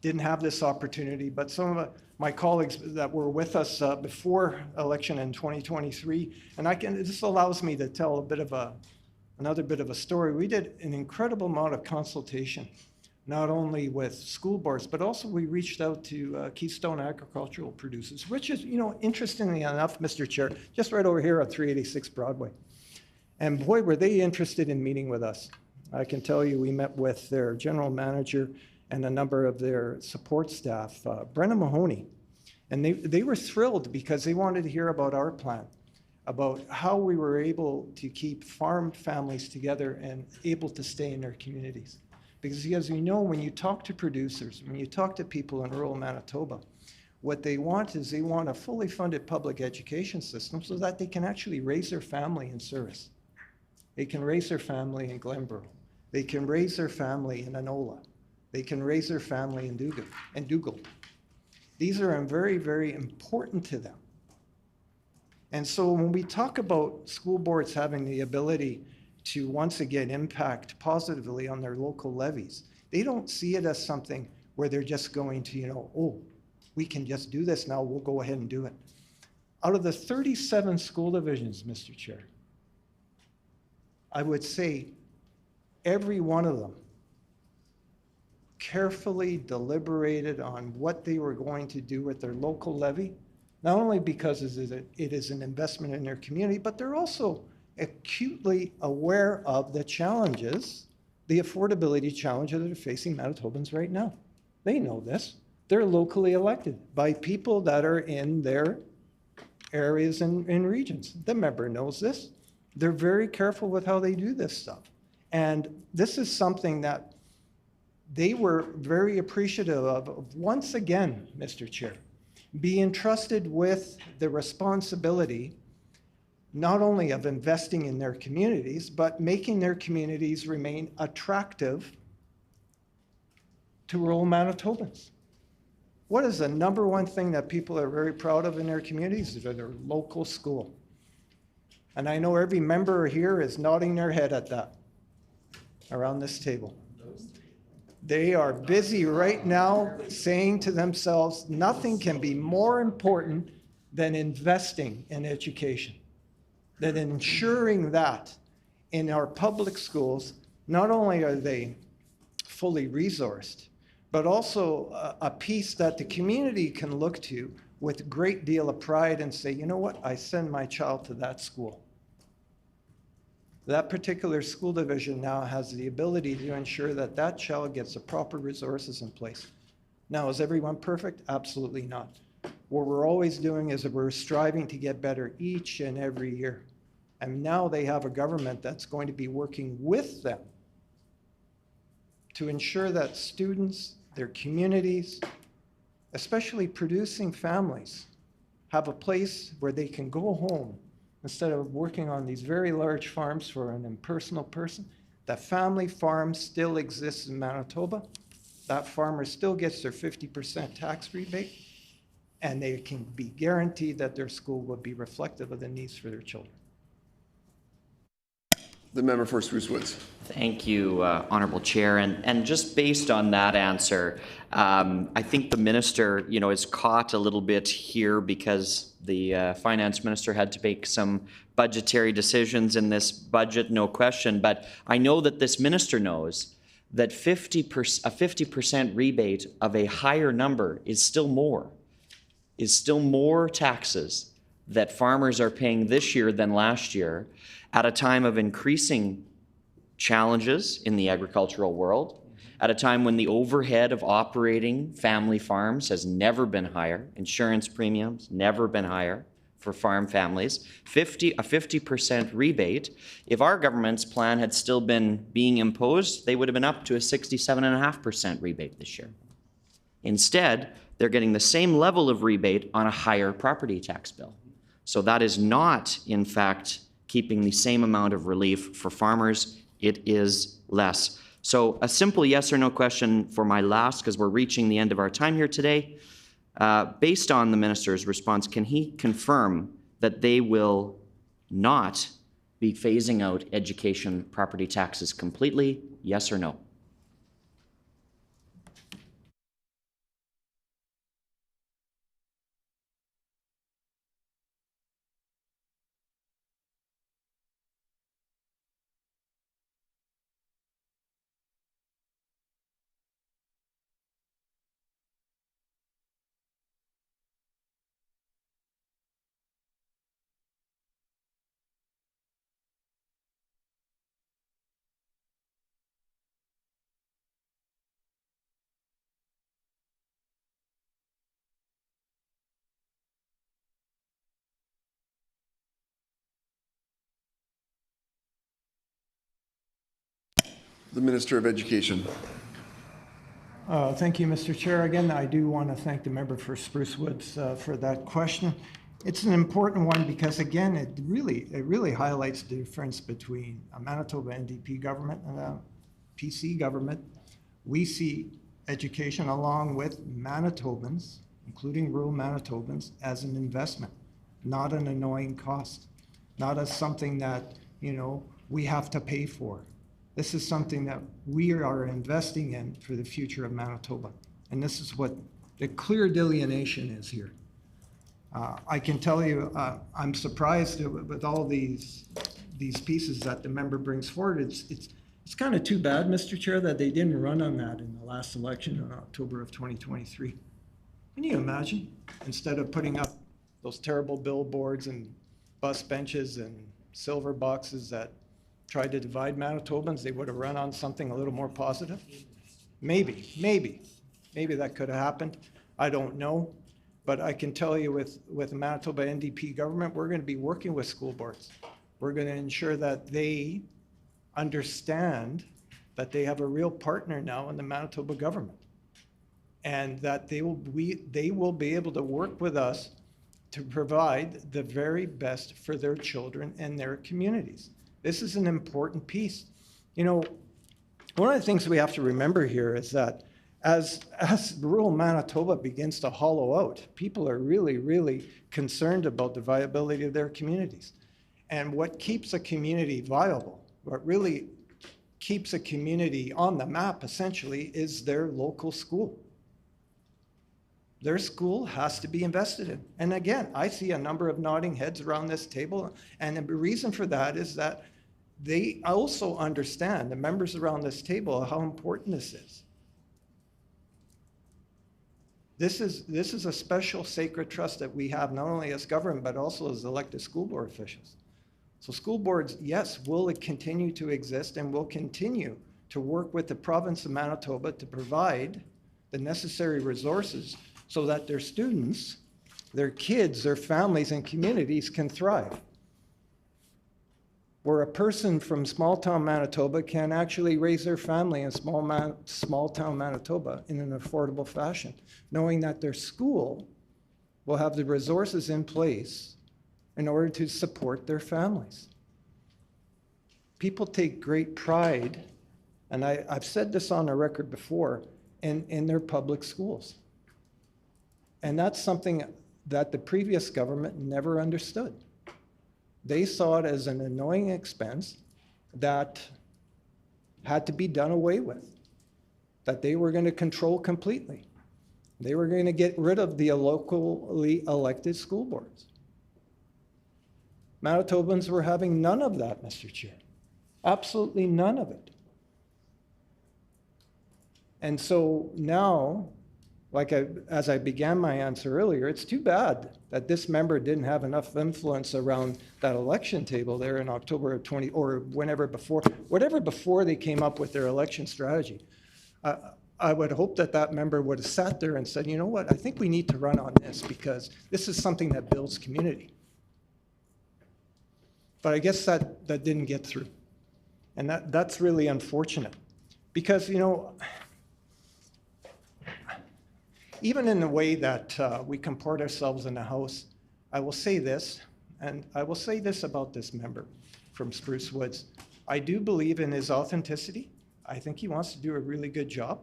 Speaker 2: didn't have this opportunity, but some of my colleagues that were with us before election in 2023, and this allows me to tell another bit of a story. We did an incredible amount of consultation, not only with school boards, but also we reached out to Keystone Agricultural Producers, which is, you know, interestingly enough, Mr. Chair, just right over here at 386 Broadway. And boy, were they interested in meeting with us. I can tell you, we met with their general manager and a number of their support staff, Brenna Mahoney, and they were thrilled because they wanted to hear about our plan, about how we were able to keep farm families together and able to stay in their communities. Because as you know, when you talk to producers, when you talk to people in rural Manitoba, what they want is they want a fully funded public education system so that they can actually raise their family in Service. They can raise their family in Glenborough. They can raise their family in Anola. They can raise their family in Dougal. These are very, very important to them. And so when we talk about school boards having the ability to once again impact positively on their local levies, they don't see it as something where they're just going to, oh, we can just do this now, we'll go ahead and do it. Out of the 37 school divisions, Mr. Chair, I would say every one of them carefully deliberated on what they were going to do with their local levy, not only because it is an investment in their community, but they're also acutely aware of the challenges, the affordability challenges that are facing Manitobans right now. They know this. They're locally elected by people that are in their areas and regions. The member knows this. They're very careful with how they do this stuff. And this is something that they were very appreciative of once again, Mr. Chair, being entrusted with the responsibility not only of investing in their communities, but making their communities remain attractive to rural Manitobans. What is the number one thing that people are very proud of in their communities? Is their local school. And I know every member here is nodding their head at that around this table. They are busy right now saying to themselves, nothing can be more important than investing in education, than ensuring that in our public schools, not only are they fully resourced, but also a piece that the community can look to with a great deal of pride and say, you know what, I send my child to that school. That particular school division now has the ability to ensure that that child gets the proper resources in place. Now, is everyone perfect? Absolutely not. What we're always doing is that we're striving to get better each and every year. And now they have a government that's going to be working with them to ensure that students, their communities, especially producing families, have a place where they can go home instead of working on these very large farms for an impersonal person. That family farm still exists in Manitoba. That farmer still gets their 50% tax rebate, and they can be guaranteed that their school will be reflective of the needs for their children.
Speaker 1: The member for Spruce Woods.
Speaker 3: Thank you, Honourable Chair. And just based on that answer, I think the minister, is caught a little bit here because the finance minister had to make some budgetary decisions in this budget, no question. But I know that this minister knows that a 50% rebate of a higher number is still more taxes that farmers are paying this year than last year, at a time of increasing challenges in the agricultural world, at a time when the overhead of operating family farms has never been higher, insurance premiums never been higher for farm families, a 50% rebate. If our government's plan had still been being imposed, they would have been up to a 67.5% rebate this year. Instead, they're getting the same level of rebate on a higher property tax bill. So that is not, in fact, keeping the same amount of relief for farmers. It is less. So a simple yes or no question for my last, because we're reaching the end of our time here today. Based on the minister's response, can he confirm that they will not be phasing out education property taxes completely? Yes or no?
Speaker 1: The Minister of Education.
Speaker 2: Thank you, Mr. Chair. Again, I do want to thank the member for Spruce Woods for that question. It's an important one because, again, it really highlights the difference between a Manitoba NDP government and a PC government. We see education along with Manitobans, including rural Manitobans, as an investment, not an annoying cost, not as something that, you know, we have to pay for. This is something that we are investing in for the future of Manitoba. And this is what the clear delineation is here. I can tell you, I'm surprised with all these pieces that the member brings forward. It's kind of too bad, Mr. Chair, that they didn't run on that in the last election in October of 2023. Can you imagine? Instead of putting up those terrible billboards and bus benches and silver boxes that tried to divide Manitobans, they would have run on something a little more positive? Maybe that could have happened. I don't know. But I can tell you with the Manitoba NDP government, we're going to be working with school boards. We're going to ensure that they understand that they have a real partner now in the Manitoba government, and that they will be able to work with us to provide the very best for their children and their communities. This is an important piece. You know, one of the things we have to remember here is that as rural Manitoba begins to hollow out, people are really concerned about the viability of their communities. And what keeps a community viable, what really keeps a community on the map, essentially, is their local school. Their school has to be invested in. And again, I see a number of nodding heads around this table, and the reason for that is that they also understand, the members around this table, how important this is. This is a special sacred trust that we have, not only as government, but also as elected school board officials. So school boards, yes, will continue to exist and will continue to work with the province of Manitoba to provide the necessary resources so that their students, their kids, their families and communities can thrive. Where a person from small town Manitoba can actually raise their family in small town Manitoba in an affordable fashion, knowing that their school will have the resources in place in order to support their families. People take great pride, and I've said this on the record before, in their public schools. And that's something that the previous government never understood. They saw it as an annoying expense that had to be done away with, that they were going to control completely. They were going to get rid of the locally elected school boards. Manitobans were having none of that, Mr. Chair. Absolutely none of it. And so now, as I began my answer earlier, it's too bad that this member didn't have enough influence around that election table there in October of 20, or whatever before they came up with their election strategy. I would hope that member would have sat there and said, you know what, I think we need to run on this because this is something that builds community. But I guess that didn't get through. And that's really unfortunate because, you know, even in the way that we comport ourselves in the House, I will say this, and I will say this about this member from Spruce Woods. I do believe in his authenticity. I think he wants to do a really good job.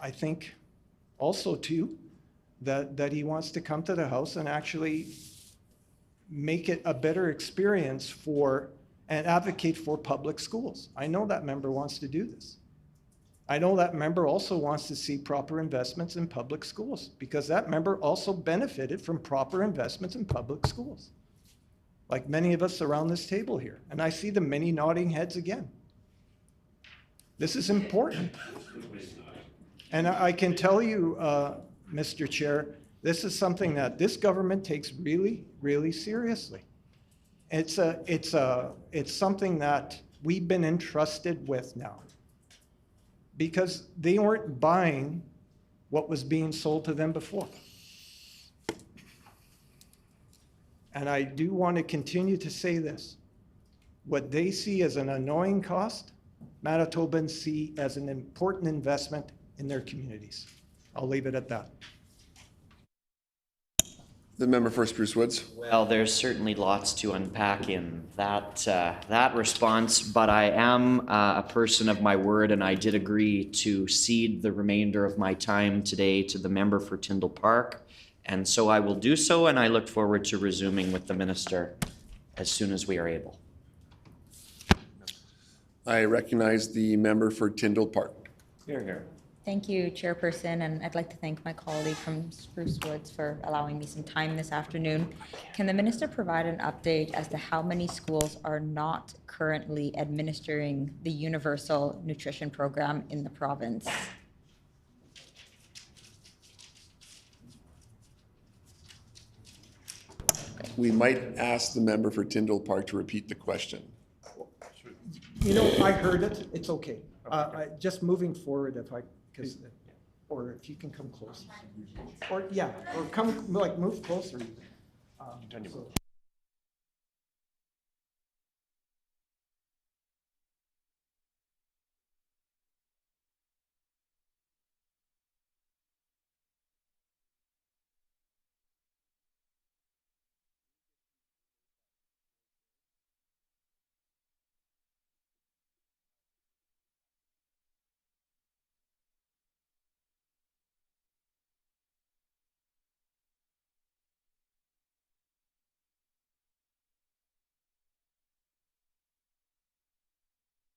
Speaker 2: I think also, too, that he wants to come to the House and actually make it a better experience for and advocate for public schools. I know that member wants to do this. I know that member also wants to see proper investments in public schools because that member also benefited from proper investments in public schools, like many of us around this table here. And I see the many nodding heads again. This is important. And I can tell you, Mr. Chair, this is something that this government takes really seriously. It's something that we've been entrusted with now, because they weren't buying what was being sold to them before. And I do want to continue to say this. What they see as an annoying cost, Manitobans see as an important investment in their communities. I'll leave it at that.
Speaker 1: The member for Spruce Woods.
Speaker 3: Well, there's certainly lots to unpack in that response, but I am a person of my word, and I did agree to cede the remainder of my time today to the member for Tyndall Park, and so I will do so, and I look forward to resuming with the minister as soon as we are able.
Speaker 1: I recognize the member for Tyndall Park.
Speaker 3: Here, here.
Speaker 4: Thank you, Chairperson, and I'd like to thank my colleague from Spruce Woods for allowing me some time this afternoon. Can the minister provide an update as to how many schools are not currently administering the Universal Nutrition Program in the province?
Speaker 1: We might ask the member for Tyndall Park to repeat the question.
Speaker 2: You know, I heard it. It's okay. Just moving forward, if I, because, or if you can come closer. Or, yeah, or come, like, move closer. So-